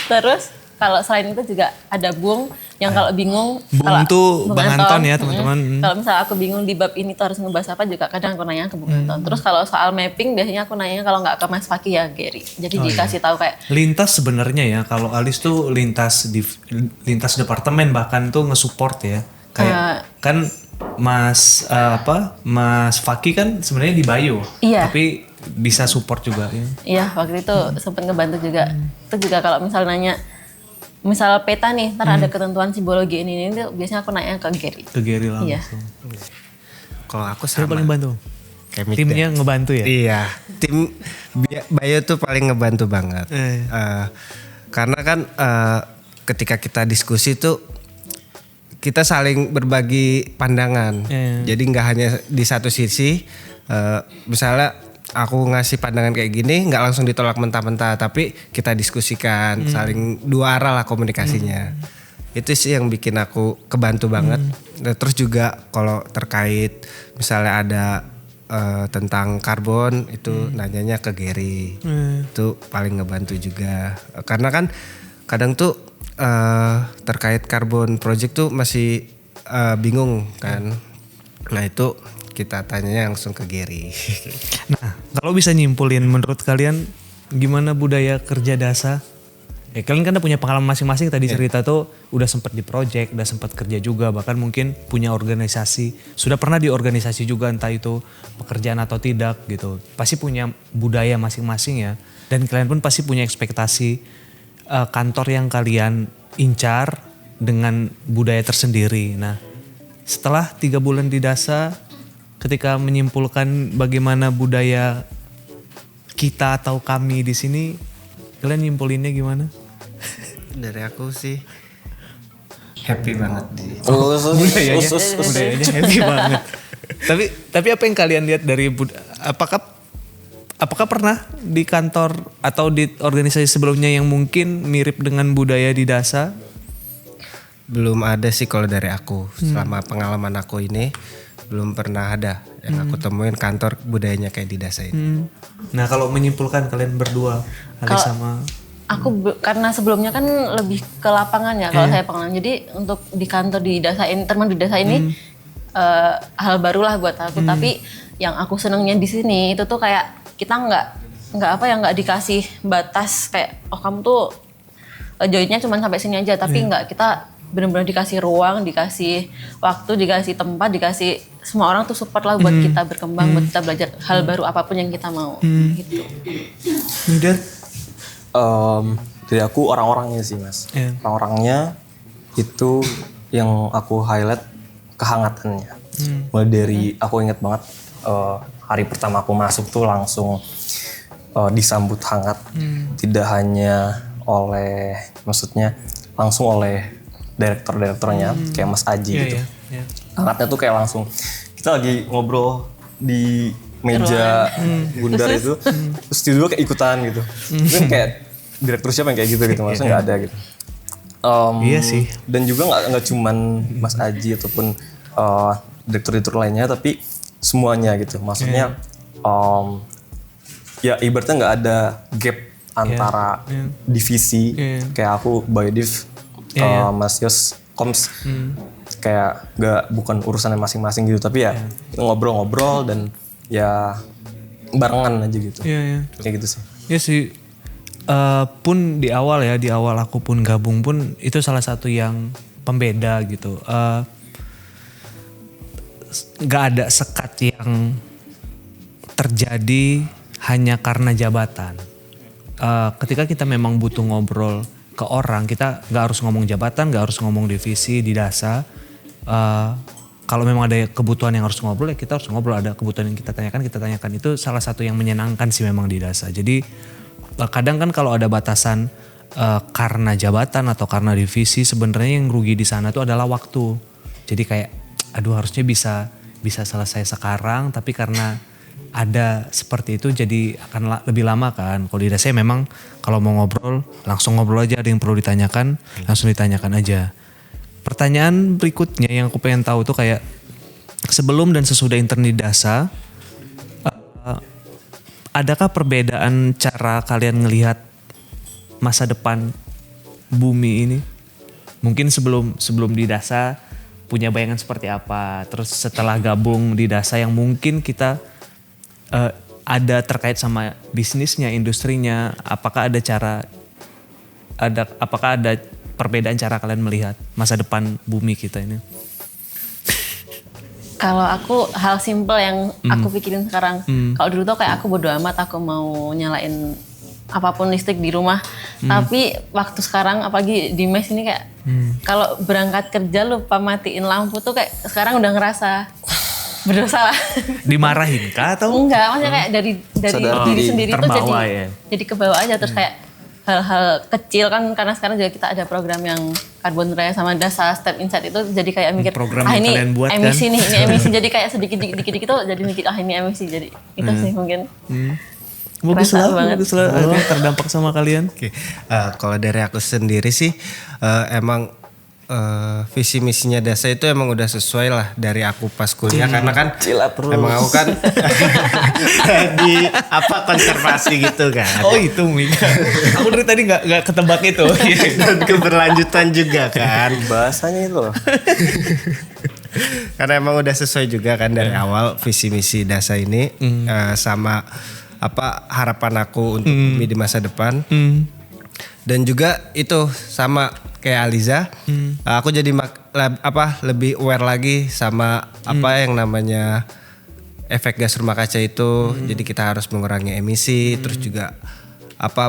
Terus kalau selain itu juga ada Bung yang kalau bingung. Bung tuh Bang Anton ya teman-teman. Kalau misalnya aku bingung di bab ini tuh harus ngebahas apa, juga kadang aku nanya ke Bung Anton. Terus kalau soal mapping biasanya aku nanya, kalau nggak ke Mas Faki ya Gary. Jadi dikasih tahu kayak. Lintas sebenarnya ya, kalau Alis tuh lintas departemen bahkan tuh nge-support ya. Kayak kan Mas Mas Faki kan sebenarnya di Bio. Iya. Tapi bisa support juga ya. Iya, waktu itu sempat ngebantu juga. Itu juga kalau misalnya nanya, misal peta nih, ntar ada ketentuan simbologi ini tuh biasanya aku nanya ke Gary. Ke Gary langsung. Iya. Kalau aku Siapa sama. paling bantu? Kayak Timnya ngebantu ya? Iya, tim Bayo tuh paling ngebantu banget. Karena kan ketika kita diskusi tuh kita saling berbagi pandangan. Jadi nggak hanya di satu sisi. Misalnya aku ngasih pandangan kayak gini, nggak langsung ditolak mentah-mentah, tapi kita diskusikan, saling 2 arah lah komunikasinya. Itu sih yang bikin aku kebantu banget. Dan terus juga kalau terkait misalnya ada tentang karbon itu nanyanya ke Gary. Itu paling ngebantu juga. Karena kan kadang tuh terkait karbon project tuh masih bingung kan. Nah itu kita tanyanya langsung ke Gary. Nah, kalau bisa nyimpulin menurut kalian gimana budaya kerja DASA? Kalian kan udah punya pengalaman masing-masing, tadi cerita tuh udah sempat di project, udah sempat kerja juga, bahkan mungkin punya organisasi, sudah pernah di organisasi juga, entah itu pekerjaan atau tidak gitu. Pasti punya budaya masing-masing ya, dan kalian pun pasti punya ekspektasi kantor yang kalian incar dengan budaya tersendiri. Nah, setelah 3 bulan di DASA, ketika menyimpulkan bagaimana budaya kita atau kami di sini, kalian nyimpulinnya gimana? Dari aku sih happy banget sih. Budayanya happy banget. Tapi apa yang kalian lihat dari apakah pernah di kantor atau di organisasi sebelumnya yang mungkin mirip dengan budaya di DASA? Belum ada sih kalau dari aku. Selama pengalaman aku ini belum pernah ada yang aku temuin kantor budayanya kayak di DASA ini. Nah kalau menyimpulkan kalian berdua, Ali sama... Aku karena sebelumnya kan lebih ke lapangan ya kalau saya pengalaman. Jadi untuk di kantor di DASA ini, teman di DASA ini hal baru lah buat aku. Tapi yang aku senengnya di sini itu tuh kayak kita nggak dikasih batas kayak kamu tuh joinnya cuma sampai sini aja. Tapi nggak, kita benar-benar dikasih ruang, dikasih waktu, dikasih tempat, dikasih semua orang tuh support lah buat kita berkembang, buat kita belajar hal baru apapun yang kita mau. Gitu. Dan Dari aku orang-orangnya sih Mas. Orang-orangnya itu yang aku highlight kehangatannya. Mulai dari aku ingat banget hari pertama aku masuk tuh langsung disambut hangat. Tidak hanya langsung oleh direktur-direkturnya kayak Mas Aji gitu. Hangatnya tuh kayak langsung kita lagi ngobrol di meja bundar itu, terus tiba-tiba kayak ikutan gitu. Mungkin kayak direktur siapa yang kayak gitu maksudnya nggak ada gitu. Iya sih. Dan juga nggak cuman Mas Aji ataupun direktur-direktur lainnya, tapi semuanya gitu. Maksudnya ya ibaratnya nggak ada gap antara divisi kayak aku Biodiv, Mas Yos Koms, kayak bukan urusannya masing-masing gitu, tapi ya ngobrol-ngobrol dan ya barengan aja gitu. Kayak gitu sih. Iya sih. Pun di awal aku pun gabung pun itu salah satu yang pembeda gitu. Gak ada sekat yang terjadi hanya karena jabatan. Ketika kita memang butuh ngobrol ke orang, kita gak harus ngomong jabatan, gak harus ngomong divisi di DASA. kalau memang ada kebutuhan yang harus ngobrol ya kita harus ngobrol, ada kebutuhan yang kita tanyakan itu salah satu yang menyenangkan sih memang di DASA. Jadi kadang kan kalau ada batasan karena jabatan atau karena divisi, sebenarnya yang rugi di sana tuh adalah waktu. Jadi kayak aduh harusnya bisa selesai sekarang, tapi karena ada seperti itu jadi akan lebih lama kan. Kalau di DASA memang kalau mau ngobrol langsung ngobrol aja, ada yang perlu ditanyakan langsung ditanyakan aja. Pertanyaan berikutnya yang aku pengen tahu tuh kayak sebelum dan sesudah intern di DASA, adakah perbedaan cara kalian ngelihat masa depan bumi ini? Mungkin sebelum di DASA punya bayangan seperti apa, terus setelah gabung di DASA yang mungkin kita ada terkait sama bisnisnya, industrinya, apakah ada perbedaan cara kalian melihat masa depan bumi kita ini? Kalau aku hal simple yang aku pikirin sekarang, kalau dulu tuh kayak aku bodo amat, aku mau nyalain apapun listrik di rumah. Tapi waktu sekarang apalagi di mes ini kayak kalau berangkat kerja lupa matiin lampu tuh kayak sekarang udah ngerasa berdosa lah. Dimarahin kah atau? Enggak, maksudnya kayak dari diri sendiri tuh terbawa ya? jadi kebawa aja. Terus kayak hal-hal kecil kan, karena sekarang juga kita ada program yang Carbon Raya sama DASA Step Insight itu jadi kayak mikir program yang ini kalian buat emisi kan? nih, ini emisi. Jadi kayak sedikit tuh jadi mikir ini emisi, jadi itu sih mungkin. Bagus Kerasa lah, banget. bagus lah. Ada yang terdampak sama kalian. Oke, kalau dari aku sendiri sih emang visi misinya DASA itu emang udah sesuai lah dari aku pas kuliah, karena kan emang aku kan di konservasi gitu kan. Oh itu Mika. Aku dari tadi nggak ketebak itu. Dan keberlanjutan juga kan. Bahasanya itu loh. Karena emang udah sesuai juga kan dari awal visi misi DASA ini sama harapan aku untuk bumi di masa depan. Dan juga itu sama kayak Aliza, aku jadi lebih aware lagi sama yang namanya efek gas rumah kaca itu. Jadi kita harus mengurangi emisi, terus juga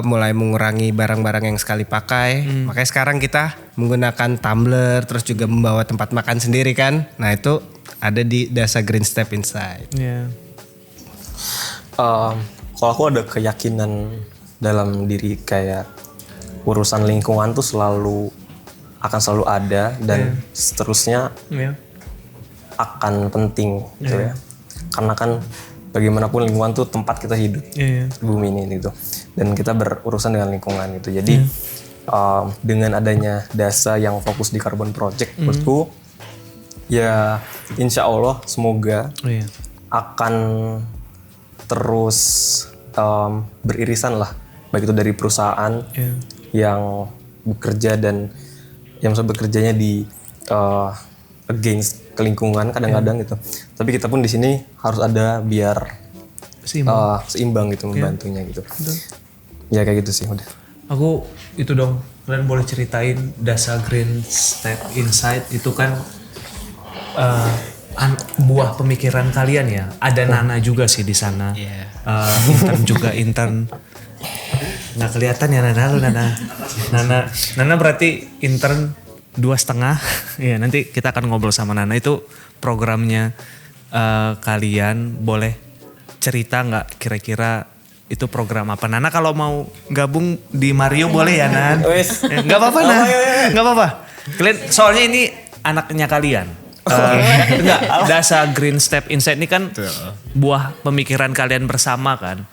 mulai mengurangi barang-barang yang sekali pakai. Makanya sekarang kita menggunakan tumbler, terus juga membawa tempat makan sendiri kan. Nah itu ada di DASA Green Step Insight. Yeah. Kalau aku ada keyakinan dalam diri kayak urusan lingkungan tuh akan selalu ada dan seterusnya akan penting gitu ya. Karena kan bagaimanapun lingkungan tuh tempat kita hidup di bumi ini gitu. Dan kita berurusan dengan lingkungan itu. Jadi dengan adanya DASA yang fokus di Carbon Project, menurutku ya insya Allah semoga akan terus beririsan lah, baik itu dari perusahaan yang bekerja dan yang bekerjanya di against ke lingkungan kadang-kadang gitu. Tapi kita pun di sini harus ada biar seimbang gitu membantunya gitu. Ya kayak gitu sih udah. Aku itu dong, kalian boleh ceritain DASA Green Step Insight itu kan buah pemikiran kalian ya. Ada Nana juga sih di sana. Intern juga intern. Nggak kelihatan ya Nana berarti intern 2,5. Ya nanti kita akan ngobrol sama Nana. Itu programnya kalian, boleh cerita nggak kira-kira itu program apa? Nana kalau mau gabung di Mario boleh ya Nan? Nggak apa-apa Nan, nggak apa-apa. Kalian soalnya ini anaknya kalian. Enggak, DASA Green Step Insight ini kan buah pemikiran kalian bersama kan.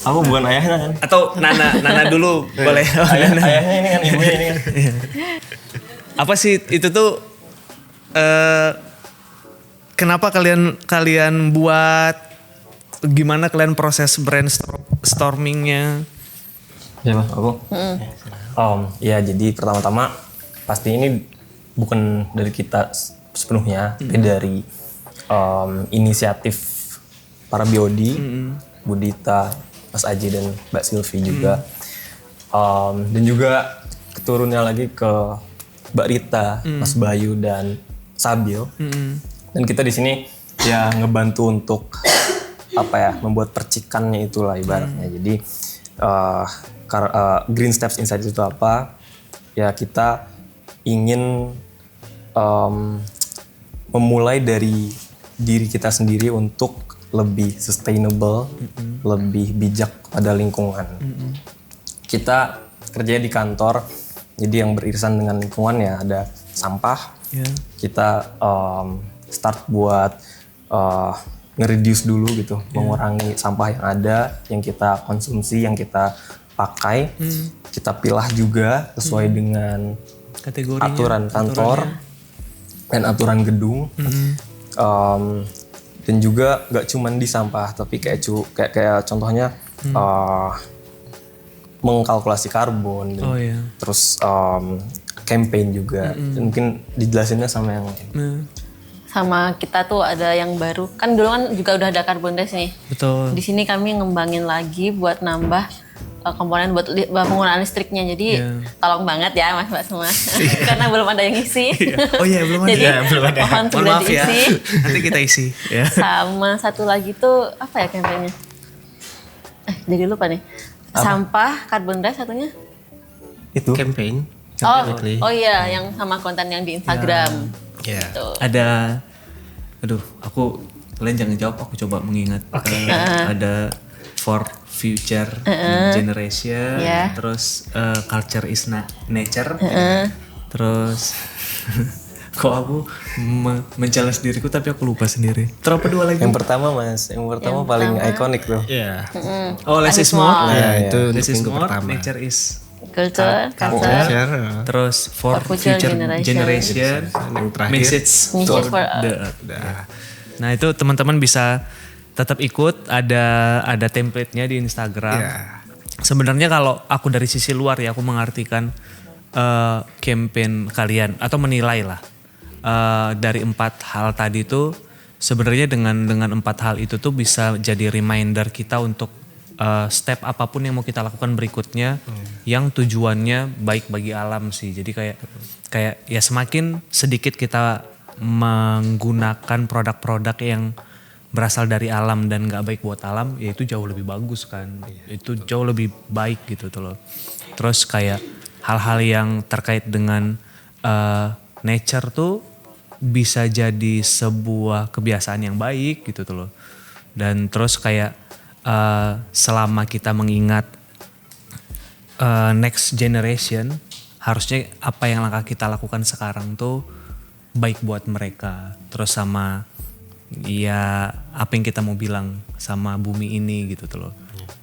Aku bukan ayahnya kan? Atau Nana dulu boleh. Ayahnya ini kan, ibunya ini kan. Apa sih itu tuh? Kenapa kalian buat? Gimana kalian proses brainstormingnya? Siapa? Aku? Ya jadi pertama-tama pasti ini bukan dari kita sepenuhnya, tapi dari inisiatif para Biodi, Budita, Mas Aji dan Mbak Silvi juga. Dan juga keturunnya lagi ke Mbak Rita, Mas Bayu dan Sabil. Dan kita di sini ya ngebantu untuk membuat percikannya itulah ibaratnya. Jadi Green Steps Insight itu apa? Ya kita ingin memulai dari diri kita sendiri untuk lebih sustainable, lebih bijak pada lingkungan. Kita kerja di kantor, jadi yang beririsan dengan lingkungan ya ada sampah. Kita start buat nge-reduce dulu gitu, mengurangi sampah yang ada, yang kita konsumsi, yang kita pakai. Kita pilah juga sesuai dengan Kategorinya, aturan kantor dan aturan gedung. Dan juga nggak cuman di sampah, tapi kayak contohnya mengkalkulasi karbon, terus campaign juga. Dan mungkin dijelasinnya sama yang lain. Sama kita tuh ada yang baru. Kan dulu kan juga udah ada carbon dash nih. Betul. Di sini kami ngembangin lagi buat nambah komponen buat penggunaan listriknya. Jadi tolong banget ya mas-mas semua. Karena belum ada yang isi. Oh iya belum ada. Jadi mohon Mohon sudah maaf ya. diisi. Nanti kita isi. Ya. Sama satu lagi tuh apa ya kampanye? Jadi lupa nih. Sampah, carbon dash satunya. Itu Campaign. Oh iya, yang sama konten yang di Instagram. Gitu. Ada, aku kalian jangan jawab, aku coba mengingat. Ada for future generation, terus culture is nature, terus kok aku men-challenge diriku tapi aku lupa sendiri. Terus apa dua lagi? yang pertama paling ikonik tuh. Iya. Oh, less is more. Ya, itu Less is minggu more, pertama. nature is. Culture. Terus for future generation, Yang terakhir. message Message for the earth. Nah itu teman-teman bisa tetap ikut, ada template-nya di Instagram. Sebenarnya kalau aku dari sisi luar ya, aku mengartikan campaign kalian atau menilai lah dari 4 hal tadi itu sebenarnya dengan 4 hal itu tuh bisa jadi reminder kita untuk step apapun yang mau kita lakukan berikutnya yang tujuannya baik bagi alam sih. Jadi kayak ya semakin sedikit kita menggunakan produk-produk yang berasal dari alam dan gak baik buat alam, ya itu jauh lebih bagus kan. Itu jauh lebih baik gitu tuh loh. Terus kayak hal-hal yang terkait dengan nature tuh bisa jadi sebuah kebiasaan yang baik gitu tuh loh. Dan terus kayak selama kita mengingat next generation, harusnya apa yang kita lakukan sekarang tuh baik buat mereka. Terus sama ya apa yang kita mau bilang sama bumi ini gitu tuh loh.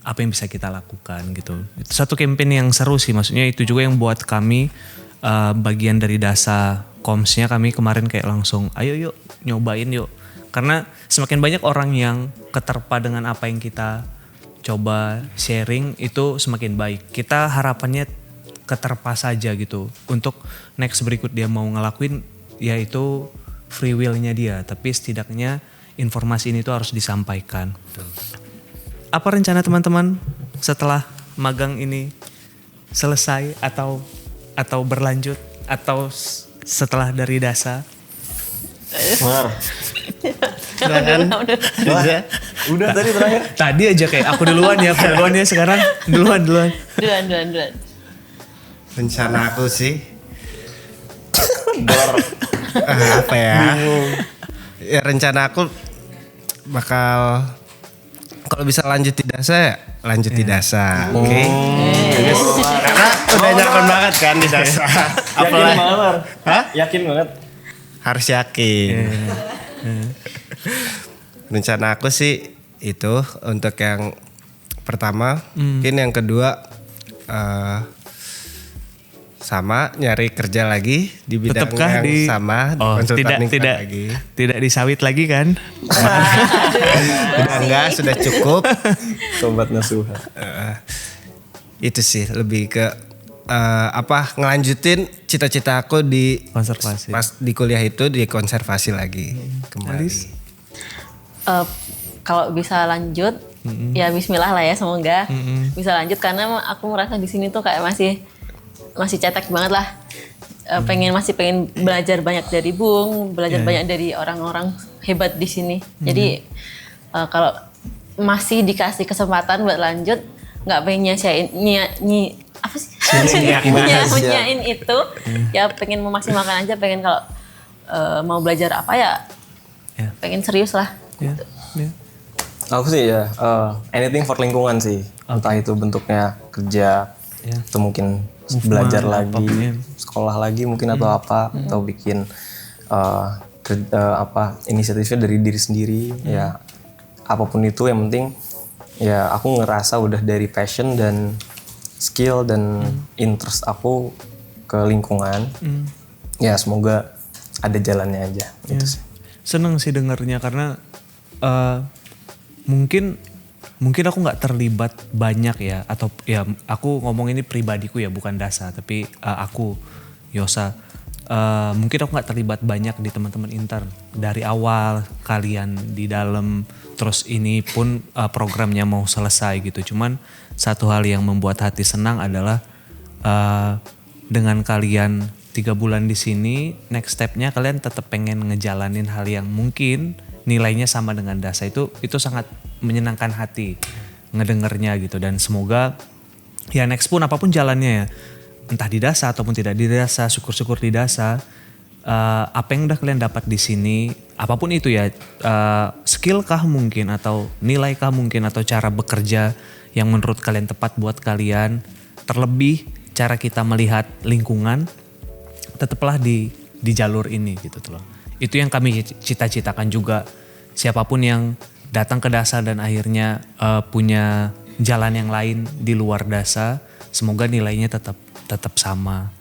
Apa yang bisa kita lakukan gitu. Itu satu campaign yang seru sih, maksudnya itu juga yang buat kami bagian dari Dasa Comms-nya, kami kemarin kayak langsung ayo yuk nyobain yuk. Karena semakin banyak orang yang keterpa dengan apa yang kita coba sharing itu semakin baik. Kita harapannya keterpa saja gitu. Untuk next berikut dia mau ngelakuin ya itu free will-nya dia. Tapi setidaknya informasi ini tuh harus disampaikan. Apa rencana teman-teman setelah magang ini selesai atau berlanjut atau setelah dari Dasa? Udah tadi terakhir. Tadi aja kayak aku duluan ya sekarang. Duluan. Duluan. Rencana aku sih apa ya? Ya rencana aku bakal kalau bisa lanjut di Dasa ya lanjut di Dasa. Oke. Karena udah nyaman banget kan di Dasa. Yakin banget. Hah? Yakin banget. Harus yakin. Rencana aku sih itu untuk yang pertama. Mungkin yang kedua sama nyari kerja lagi di bidang Tetapkah yang sama. Konsultan lingkungan lagi. Tidak disawit lagi kan? Udah enggak, sudah cukup. Sobat Nasuha. Itu sih lebih ke ngelanjutin cita-cita aku di Konservasi. pas di kuliah itu di konservasi lagi kembali. Kalau bisa lanjut, ya Bismillah lah ya, semoga bisa lanjut karena aku merasa di sini tuh kayak masih cetek banget lah. Masih pengen belajar banyak dari Bung, belajar banyak dari orang-orang hebat di sini. Jadi kalau masih dikasih kesempatan buat lanjut, nggak pengen nyiain itu, ya pengen memaksimalkan aja, pengen kalau mau belajar apa ya Ya. pengen serius lah. Ya, ya. Aku sih ya anything for lingkungan sih. Entah itu bentuknya kerja, Ya. atau mungkin belajar lagi, apapun ya. sekolah lagi mungkin atau apa, atau bikin inisiatifnya dari diri sendiri. Ya apapun itu yang penting ya aku ngerasa udah dari passion dan skill dan interest aku ke lingkungan. Ya semoga ada jalannya aja. Gitu sih. Seneng sih dengernya karena mungkin aku nggak terlibat banyak ya, atau ya aku ngomong ini pribadiku ya, bukan Dasa, tapi aku Yosa, mungkin aku nggak terlibat banyak di teman-teman intern dari awal kalian di dalam, terus ini pun programnya mau selesai gitu. Cuman satu hal yang membuat hati senang adalah dengan kalian 3 bulan di sini, next stepnya kalian tetap pengen ngejalanin hal yang mungkin nilainya sama dengan Dasa. Itu sangat menyenangkan hati ngedengernya gitu. Dan semoga ya next pun apapun jalannya ya, entah di Dasa ataupun tidak di Dasa, syukur-syukur di Dasa, apa yang udah kalian dapat di sini, apapun itu ya, skill kah mungkin, atau nilai kah mungkin, atau cara bekerja yang menurut kalian tepat buat kalian, terlebih cara kita melihat lingkungan, tetaplah di jalur ini gitu loh. Itu yang kami cita-citakan juga. Siapapun yang datang ke Dasa dan akhirnya punya jalan yang lain di luar Dasa, semoga nilainya tetap sama.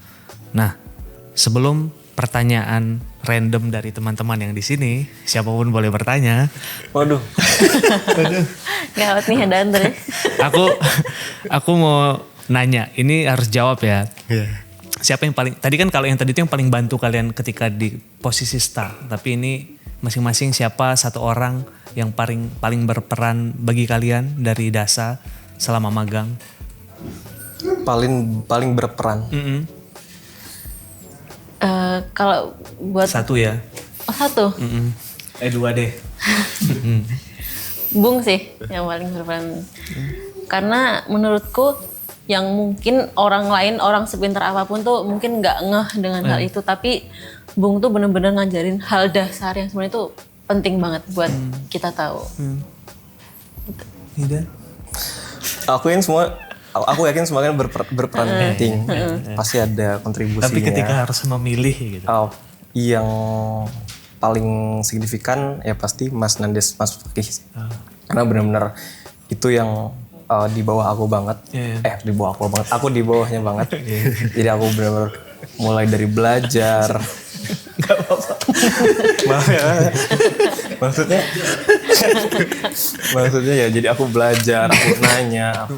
Nah, sebelum pertanyaan random dari teman-teman yang di sini, siapapun boleh bertanya. Waduh. Gawat nih ada Andre. Aku mau nanya, ini harus jawab ya. Siapa yang paling, tadi kan kalau yang tadi itu yang paling bantu kalian ketika di posisi start, tapi ini masing-masing siapa satu orang yang paling berperan bagi kalian dari Dasa selama magang? Paling berperan. Kalau buat Satu ya? satu, Dua deh. Bung sih yang paling berperan. Karena menurutku yang mungkin orang lain, orang sepintar apapun tuh mungkin nggak ngeh dengan hal itu, tapi Bung tuh bener-bener ngajarin hal dasar yang sebenarnya itu penting banget buat kita tahu. Tidak. Aku yakin semua kan berperan penting. Pasti ada kontribusinya. Tapi ketika harus memilih gitu. Yang paling signifikan ya pasti Mas Nandes, Mas Fakih. Karena benar-benar itu yang di bawah aku banget. Di bawah aku banget. Aku di bawahnya banget. Jadi aku benar-benar mulai dari belajar. Gak apa-apa. Maaf ya. Maksudnya ya jadi aku belajar, aku nanya,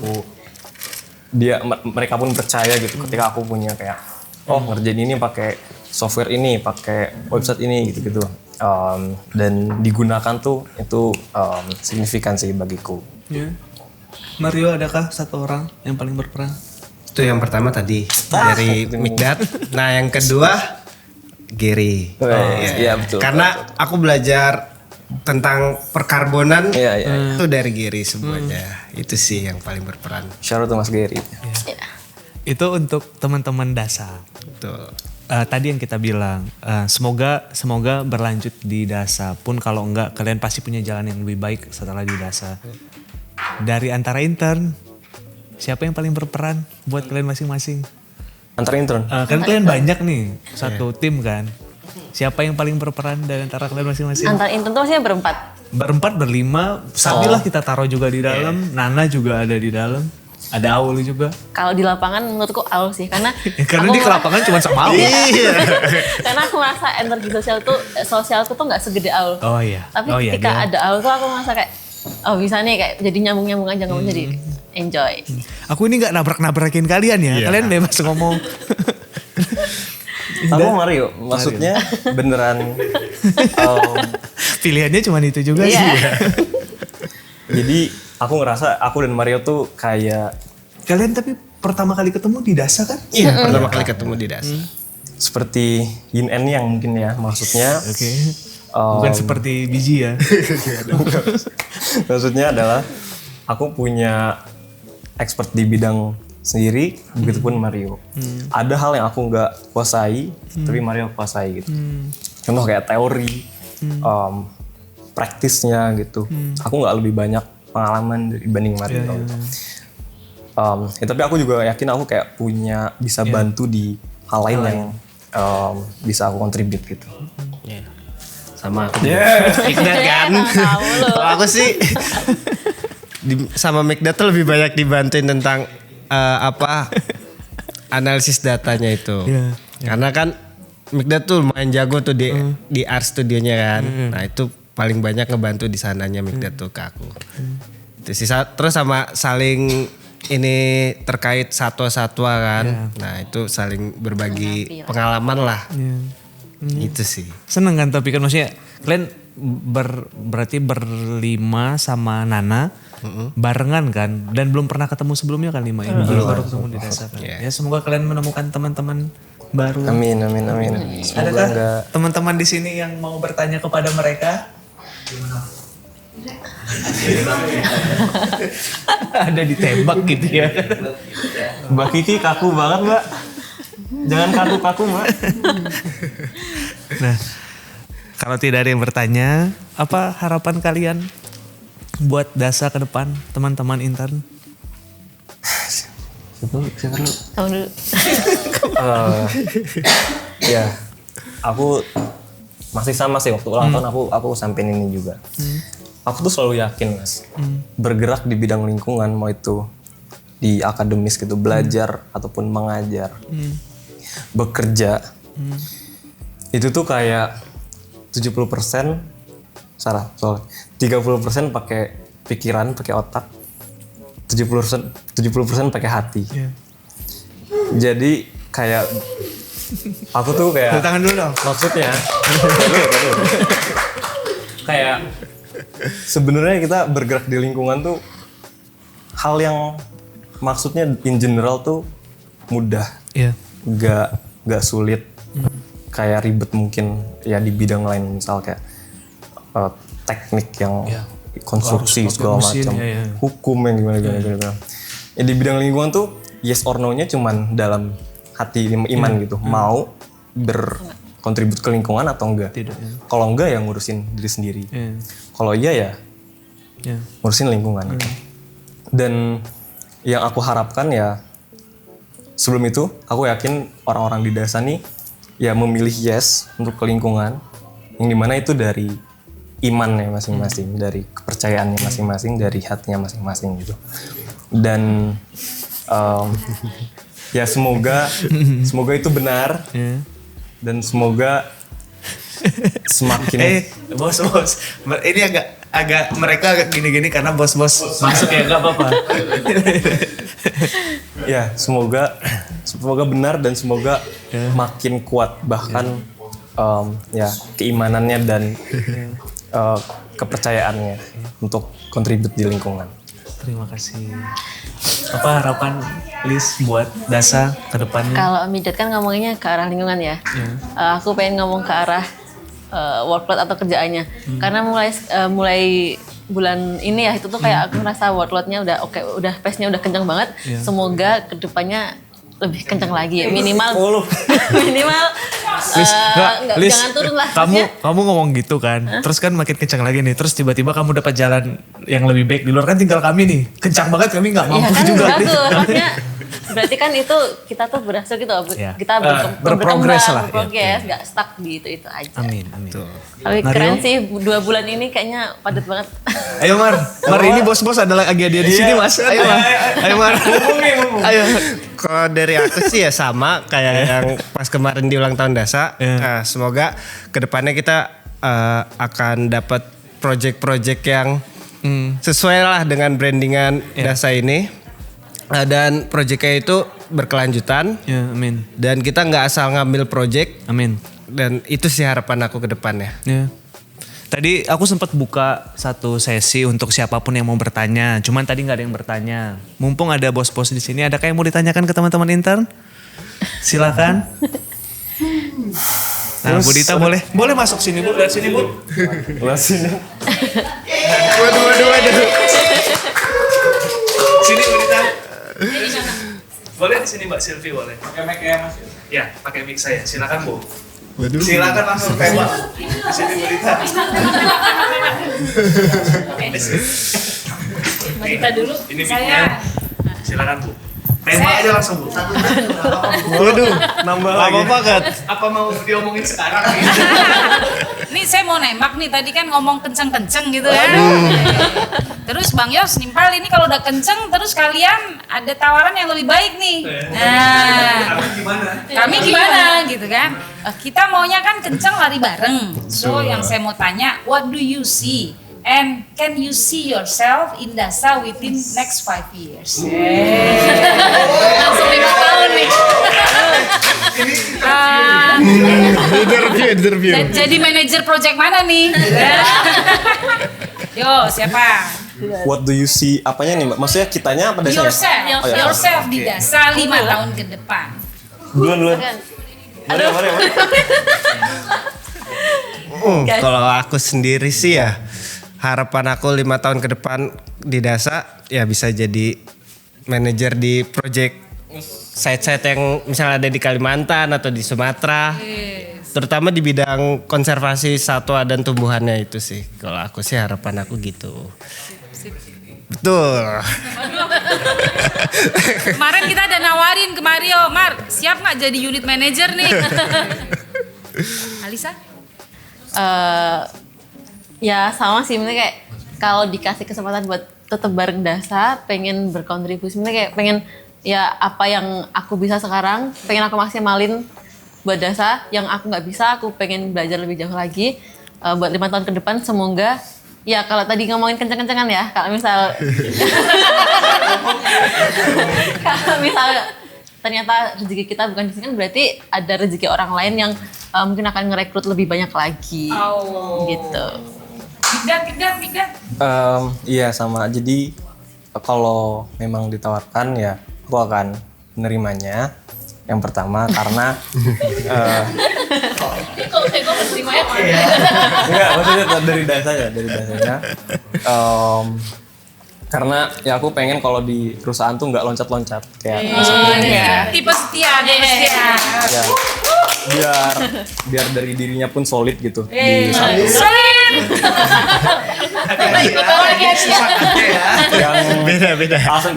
mereka pun percaya gitu ketika aku punya kayak ngerjain ini pakai software ini, pakai website ini gitu-gitu. Dan digunakan tuh itu signifikan sih bagiku. Mario, adakah satu orang yang paling berperan? Itu yang pertama tadi dari Mikdad. Nah yang kedua Gary. Iya betul. Karena aku belajar tentang perkarbonan Iya. itu dari Gary semuanya. Itu sih yang paling berperan. Shout out to Mas Gary. Itu untuk teman-teman Dasa. Betul. Tadi yang kita bilang, semoga berlanjut di Dasa. Pun kalau enggak, kalian pasti punya jalan yang lebih baik setelah di Dasa. Dari antara intern, siapa yang paling berperan buat kalian masing-masing? Antara intern. Kan kalian banyak nih, satu tim kan. Siapa yang paling berperan dari antara kalian masing-masing? Antara intern tuh maksudnya berempat. Berempat, berlima, sambilah kita taruh juga di dalam. Nana juga ada di dalam. Ada Aul juga. Kalau di lapangan menurutku Aul sih, karena Karena di lapangan cuma sama Aul. karena aku merasa energi sosialku tuh nggak segede Aul. Oh iya. Tapi Oh iya, ketika dia- ada Aul tuh aku merasa kayak bisa nih kayak jadi nyambung aja ngomong, jadi enjoy. Aku ini nggak nabrak-nabrakin kalian ya. Kalian bebas ngomong. Aku Mario, maksudnya beneran. Pilihannya cuma itu juga sih. Iya. Jadi aku ngerasa aku dan Mario tuh kayak Kalian tapi pertama kali ketemu di Dasa kan? Iya, pertama kali ketemu di Das. seperti yin and yang mungkin ya, maksudnya. Oke. Bukan seperti biji ya. Maksudnya adalah aku punya expert di bidang sendiri, begitupun Mario. Ada hal yang aku nggak kuasai, tapi Mario kuasai gitu. contoh kayak teori, praktisnya gitu. Aku nggak lebih banyak pengalaman dibanding Mario. Tapi aku juga yakin aku kayak bisa bantu di hal lain yang bisa aku kontribut gitu. Sama aku Mikdad kan. Kalau aku sih sama Mikdad tuh lebih banyak dibantuin tentang analisis datanya itu. Karena kan Mikdad tuh lumayan jago tuh di art studionya kan. Nah itu paling banyak ngebantu di sananya Mikdad tuh ke aku. Itu sih, terus sama saling ini terkait satwa-satwa kan. Nah itu saling berbagi pengalaman lah. Itu sih. Seneng kan tapi kan maksudnya kalian berarti berlima sama Nana barengan kan dan belum pernah ketemu sebelumnya kan 5 ini baru ketemu di desa kan. Ya semoga kalian menemukan teman-teman baru. Amin. Semoga Adakah teman-teman di sini yang mau bertanya kepada mereka? Ada ditembak gitu ya. Mbak Kiki kaku banget Mbak. Jangan kaku-kaku Mbak. Nah, kalau tidak ada yang bertanya, apa harapan kalian buat Dasa ke depan, teman-teman intern? Kamu dulu. Ya, aku masih sama sih waktu ulang tahun aku sampein ini juga. Aku tuh selalu yakin Mas, bergerak di bidang lingkungan mau itu di akademis gitu, belajar ataupun mengajar, bekerja, itu tuh kayak 70% salah, soalnya 30% pakai pikiran, pakai otak, 70% pakai hati. Jadi kayak aku tuh kayak Tangan dulu dong. maksudnya kayak sebenarnya kita bergerak di lingkungan tuh hal yang maksudnya in general tuh mudah, gak sulit, kayak ribet mungkin ya di bidang lain misal kayak teknik yang konstruksi segala macam, hukum yang gimana. Ya di bidang lingkungan tuh yes or no-nya cuman dalam hati iman gitu, mau berkontribut ke lingkungan atau enggak. Kalau enggak ya ngurusin diri sendiri. Kalau iya ya ngurusin lingkungan. Dan yang aku harapkan ya sebelum itu aku yakin orang-orang di desa nih ya memilih yes untuk ke lingkungan, yang dimana itu dari imannya masing-masing, dari kepercayaannya masing-masing, dari hatinya masing-masing gitu. Dan ya semoga itu benar dan semoga semakin bos ini agak mereka agak gini-gini karena bos masuk ya nggak apa-apa. ya semoga benar dan semoga makin kuat bahkan ya keimanannya dan kepercayaannya untuk kontribut di lingkungan. Terima kasih. Apa harapan Liz buat Dasa ke depannya? Kalau Midad kan ngomongnya ke arah lingkungan ya. Aku pengen ngomong ke arah workload atau kerjaannya. Karena mulai bulan ini ya itu tuh kayak aku merasa workloadnya udah oke, udah pace-nya udah kencang banget. Semoga ke depannya lebih kencang lagi ya. Minimal Liz, jangan turun lah. Kamu ngomong gitu kan, terus kan makin kencang lagi nih, terus tiba-tiba kamu dapat jalan yang lebih baik di luar kan tinggal kami nih, kencang banget kami nggak mampu kan juga. Bagus, maksudnya berarti kan itu kita tuh berhasil gitu, kita berprogres lah, berprogres, nggak stuck di itu aja. Amin. Tapi keren sih 2 bulan ini kayaknya padat banget. Ayo Mar ini bos ada lagi dia di sini Mas. Ayo Mar. Ayo. Kalau dari aku sih ya sama kayak yang pas kemarin di ulang tahun Dasa. Nah, semoga kedepannya kita akan dapat project-project yang sesuai lah dengan brandingan Dasa ini. Dan projectnya itu berkelanjutan. Ya, amin. Dan kita nggak asal ngambil project. Amin. Dan itu sih harapan aku ke depannya. Ya. Tadi aku sempat buka satu sesi untuk siapapun yang mau bertanya. Cuman tadi nggak ada yang bertanya. Mumpung ada bos-bos di sini, adakah yang mau ditanyakan ke teman-teman intern? Silakan. Nah, Bu Dita boleh masuk sini Bu, lihat sini Bu. Lihat sini. Waduh. Sini Bu Dita. Boleh di sini Mbak Silvi boleh. Pakai mic ya Mas? Ya, pakai mic saya. Silakan Bu. Silakan langsung tembak. Di sini berita. Marita dulu. Ini Saya Silakan Bu. Tembak aja langsung Bu. Waduh, nambah lagi. banget. Apa mau diomongin sekarang? nih saya mau nembak nih, tadi kan ngomong kenceng-kenceng gitu ya. Terus Bang Yos nimpal ini kalau udah kenceng terus kalian ada tawaran yang lebih baik nih. Nah, kami gimana gitu kan? Kita maunya kan kenceng lari bareng. So yang saya mau tanya, what do you see? And can you see yourself in Dasa within next 5 years? Langsung 5 tahun nih. Interview. Jadi manajer project mana nih? Yo, siapa? What do you see? Apanya nih Mbak? Maksudnya kitanya apa dasarnya? Yourself, Oh, ya. yourself di Dasa 5 tahun ke depan. Duluan. Mari. Kalau aku sendiri sih ya, harapan aku 5 tahun ke depan di Dasa ya bisa jadi manajer di project site-site yang misalnya ada di Kalimantan atau di Sumatera. Terutama di bidang konservasi satwa dan tumbuhannya itu sih. Kalau aku sih harapan aku gitu. Betul. Kemarin kita ada nawarin ke Mario, Mar, siap nggak jadi unit manager nih? Alisa? Ya sama sih, sebenarnya kayak kalau dikasih kesempatan buat tetap bareng Dasa, pengen berkontribusi, sebenarnya kayak pengen ya apa yang aku bisa sekarang, pengen aku maksimalin buat Dasa, yang aku nggak bisa aku pengen belajar lebih jauh lagi buat 5 tahun ke depan. Semoga ya kalau tadi ngomongin kenceng-kencengan ya, kalau misal ternyata rezeki kita bukan di sini kan berarti ada rezeki orang lain yang mungkin akan ngerekrut lebih banyak lagi. Gitu. Tidak. Iya sama. Jadi kalau memang ditawarkan ya aku akan menerimanya. Yang pertama karena enggak, maksudnya dari dasarnya. Karena ya aku pengen kalau di perusahaan tuh nggak loncat-loncat kayak Tipe setia. ya, biar dari dirinya pun solid gitu di satu yang Beda. alasan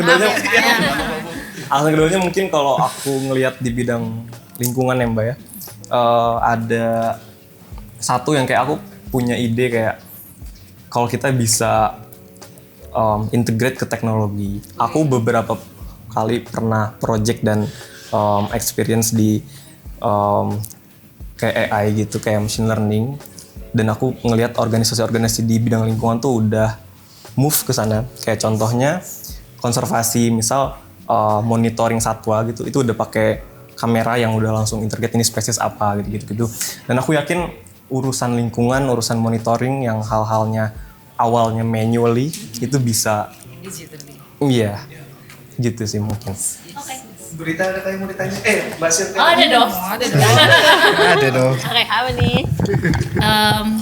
keduanya mungkin kalau aku ngelihat di bidang lingkungan ya Mbak ya, ada satu yang kayak aku punya ide kayak kalau kita bisa integrate ke teknologi. Aku beberapa kali pernah project dan experience di kayak AI gitu, kayak machine learning, dan aku ngelihat organisasi-organisasi di bidang lingkungan tuh udah move ke sana. Kayak contohnya konservasi, misal monitoring satwa gitu, itu udah pakai kamera yang udah langsung integrate ini spesies apa gitu. Dan aku yakin urusan lingkungan, urusan monitoring yang hal-halnya awalnya manually itu bisa Digitally. iya gitu sih mungkin. Berita ada kayak mau ditanya. Mbak Sir. Ada dong. Ada dong. Oke, apa nih?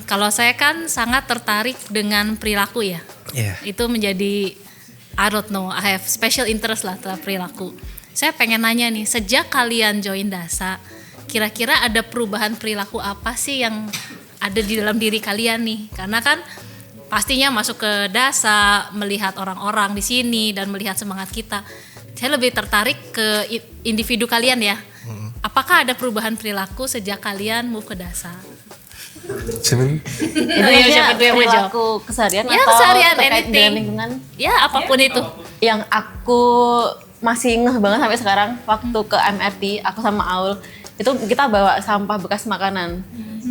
Kalau saya kan sangat tertarik dengan perilaku ya. Iya. Itu menjadi, I don't know, I have special interest lah terhadap perilaku. Saya pengen nanya nih, sejak kalian join Dasa, kira-kira ada perubahan perilaku apa sih yang ada di dalam diri kalian nih? Karena kan pastinya masuk ke Dasa, melihat orang-orang di sini dan melihat semangat kita. Saya lebih tertarik ke individu kalian ya. Apakah ada perubahan perilaku sejak kalian move ke Dasa? Itu maksudnya perilaku keseharian Ya, atau keseharian, terkait anything. dengan lingkungan? Ya apapun itu. Yang aku masih ngeh banget sampai sekarang, waktu ke MRT aku sama Aul itu kita bawa sampah bekas makanan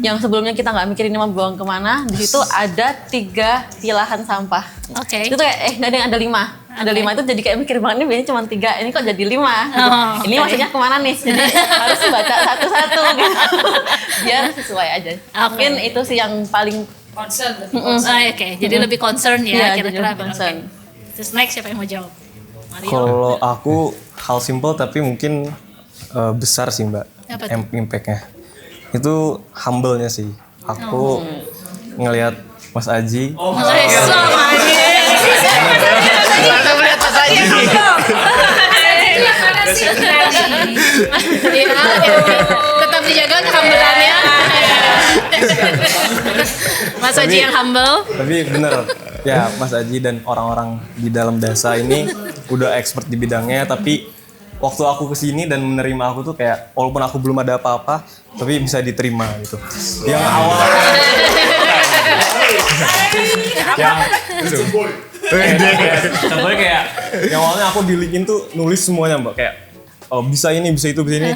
yang sebelumnya kita nggak mikirin mau buang kemana. Di situ ada 3 pilahan sampah. Oke. Itu kayak nggak ada 5. Ada 5 itu jadi kayak mikir banget, ini biasanya cuma 3, ini kok jadi 5. Ini maksudnya kemana nih? Jadi harus baca satu-satu gitu. Biar sesuai aja. Mungkin itu sih yang paling Concern. Oke, jadi lebih concern ya Iya, jadi kira-kira. lebih concern. Oke. Terus next siapa yang mau jawab? Mario. Kalau aku hal simple tapi mungkin besar sih Mbak. Apa tuh? Impact-nya. Itu humble-nya sih. Aku ngelihat Mas Aji. Gimana sih kita nih? Tetap dijaga kehambelannya. Mas Aji yang humble. Tapi bener ya Mas Aji dan orang-orang di dalam Dasa ini udah expert di bidangnya, tapi waktu aku kesini dan menerima aku tuh kayak walaupun aku belum ada apa-apa tapi bisa diterima gitu. Yang awal contohnya kayak yang awalnya aku di LinkedIn tuh nulis semuanya Mbak, kayak oh, bisa ini, bisa itu, bisa ini.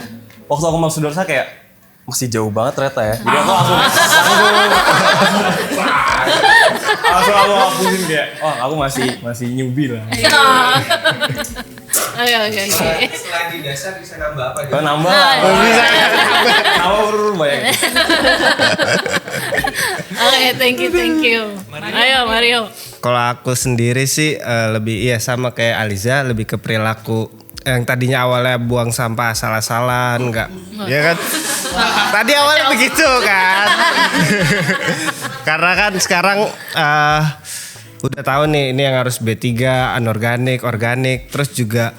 Waktu aku masuk Dasa kayak masih jauh banget ternyata ya. Jadi aku langsung aku hapusin kayak, oh aku masih newbie lah. Oke. Selain di dasar bisa nambah apa? Kalau nambah lah. Bisa. Nambah banyak. Oke, thank you. Ayo Mario. Kalau aku sendiri sih lebih sama kayak Aliza, lebih ke perilaku yang tadinya awalnya buang sampah asal-asalan, enggak, ya kan? Tadi awalnya begitu kan? Karena kan sekarang udah tahu nih ini yang harus B3, anorganik, organik, terus juga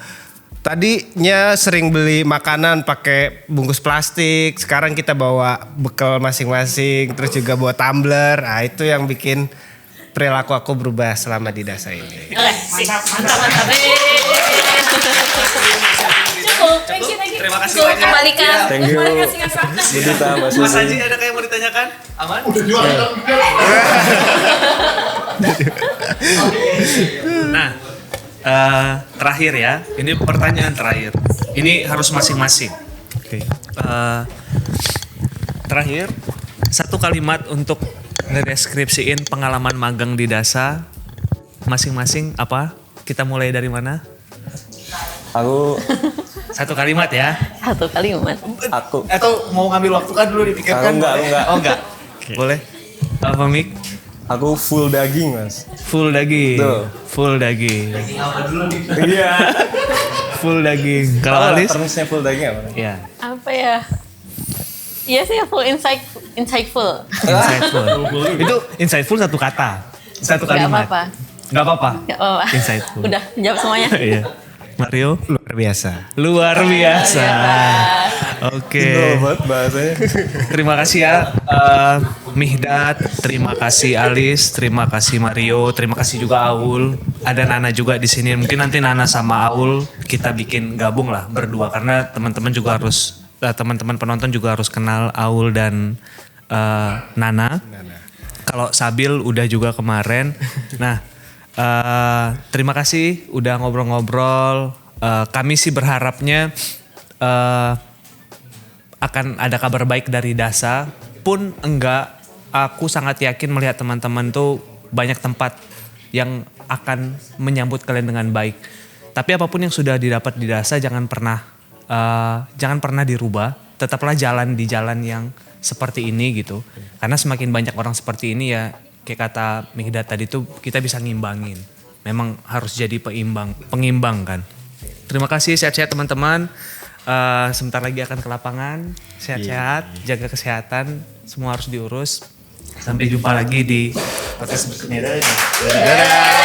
tadinya sering beli makanan pakai bungkus plastik, sekarang kita bawa bekal masing-masing, terus juga bawa tumbler. Nah, itu yang bikin perilaku aku berubah selama di Dasa ini. Mantap. Cukup, thank you. Terima kasih Cukup, banyak. kembalikan. Thank you. Dita, Mbak Mas Susi. Aji ada kayak mau ditanyakan? Aman? Nah, terakhir ya. Ini pertanyaan terakhir. Ini harus masing-masing. Oke. Terakhir, satu kalimat untuk ngedeskripsiin pengalaman magang di Dasa masing-masing apa? Kita mulai dari mana? Aku Satu kalimat ya. Satu kalimat. aku Atau mau ngambil waktu kan dulu dipikirkan? Aku enggak. Oh enggak. Boleh. Apa Mik? aku full daging, Mas. Full daging. Tuh. Full daging. Iya. Full daging. Kalau Kalau Alis? termsnya full daging apa? Ya. Apa ya? Iya sih full insightful. Insightful. Itu insightful satu kata. Satu Gak kalimat. apa-apa. Gak apa-apa. Gak apa-apa. Insightful. Udah jawab semuanya. Iya. Mario? Luar biasa. Luar biasa. Oke. Buat bahasanya. Terima kasih ya Mihdad, terima kasih Alis, terima kasih Mario, terima kasih juga Aul. Ada Nana juga di sini. Mungkin nanti Nana sama Aul kita bikin gabung lah berdua karena teman-teman juga harus teman-teman penonton juga harus kenal Aul dan Nana. Kalau Sabil udah juga kemarin. Nah, terima kasih udah ngobrol-ngobrol. Kami sih berharapnya akan ada kabar baik dari Dasa. Pun enggak, aku sangat yakin melihat teman-teman tuh banyak tempat yang akan menyambut kalian dengan baik. Tapi apapun yang sudah didapat di Dasa jangan pernah dirubah. Tetaplah jalan di jalan yang seperti ini gitu. Karena semakin banyak orang seperti ini ya, kayak kata Mihdad tadi tuh kita bisa ngimbangin. Memang harus jadi pengimbang kan. Terima kasih, sehat-sehat teman-teman. Sebentar lagi akan ke lapangan. Sehat-sehat, jaga kesehatan, semua harus diurus. Sampai jumpa lagi di podcast berikutnya. Dadah.